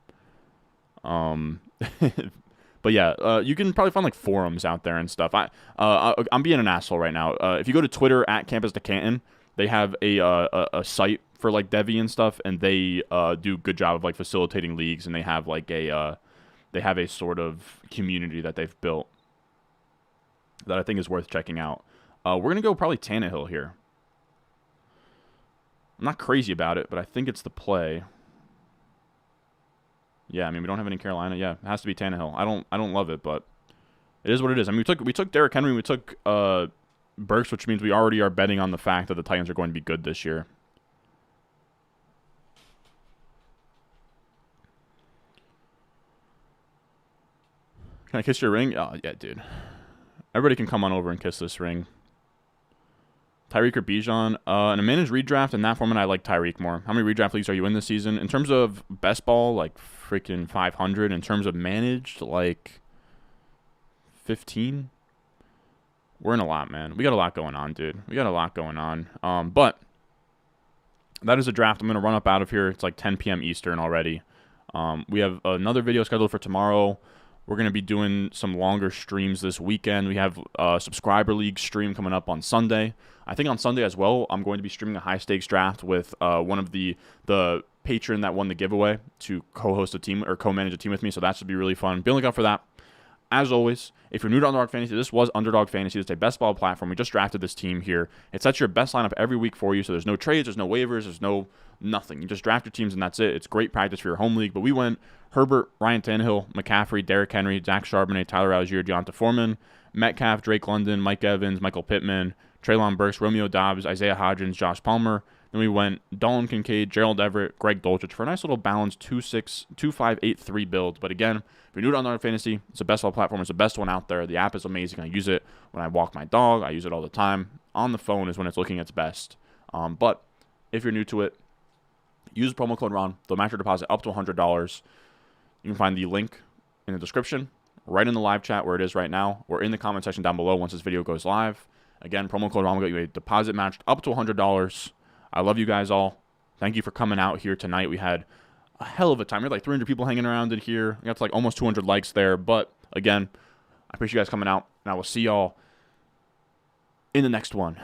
But yeah, you can probably find like forums out there and stuff. I'm being an asshole right now. If you go to Twitter at Campus to Canton, they have a site for like Devy and stuff, and they do a good job of like facilitating leagues, and they have like a sort of community that they've built that I think is worth checking out. We're gonna go probably Tannehill here. I'm not crazy about it, but I think it's the play. Yeah, I mean, we don't have any Carolina. Yeah, it has to be Tannehill. I don't love it, but it is what it is. I mean, we took Derrick Henry, we took Burks, which means we already are betting on the fact that the Titans are going to be good this year. Can I kiss your ring? Oh, yeah, dude. Everybody can come on over and kiss this ring. Tyreek or Bijan? In a managed redraft, in that format, I like Tyreek more. How many redraft leagues are you in this season? In terms of best ball, like freaking 500. In terms of managed, like 15. We're in a lot, man. We got a lot going on, dude. We got a lot going on. But that is a draft. I'm going to run up out of here. It's like 10 p.m. Eastern already. We have another video scheduled for tomorrow. We're going to be doing some longer streams this weekend. We have a subscriber league stream coming up on Sunday. I think on Sunday as well, I'm going to be streaming a high-stakes draft with one of the patron that won the giveaway to co-host a team or co-manage a team with me, so that should be really fun. Be on the lookout for that. As always, if you're new to Underdog Fantasy, this was Underdog Fantasy. It's a best ball platform. We just drafted this team here. It sets your best lineup every week for you, so there's no trades, there's no waivers, there's no nothing. You just draft your teams, and that's it. It's great practice for your home league, but we went Herbert, Ryan Tannehill, McCaffrey, Derrick Henry, Zach Charbonnet, Tyler Algier, Deonta Foreman, Metcalf, Drake London, Mike Evans, Michael Pittman, Treylon Burks, Romeo Doubs, Isaiah Hodgins, Josh Palmer. Then we went Dalton Kincaid, Gerald Everett, Greg Dulcich for a nice little balanced 2-5-8-3 build. But again, if you're new to Underdog Fantasy, it's the best ball platform. It's the best one out there. The app is amazing. I use it when I walk my dog. I use it all the time. On the phone is when it's looking its best. But if you're new to it, use promo code RON. They'll match your deposit up to $100. You can find the link in the description, right in the live chat where it is right now, or in the comment section down below once this video goes live. Again, promo code RON will get you a deposit matched up to $100. I love you guys all. Thank you for coming out here tonight. We had a hell of a time. We had like 300 people hanging around in here. We got to like almost 200 likes there. But again, I appreciate you guys coming out, and I will see y'all in the next one.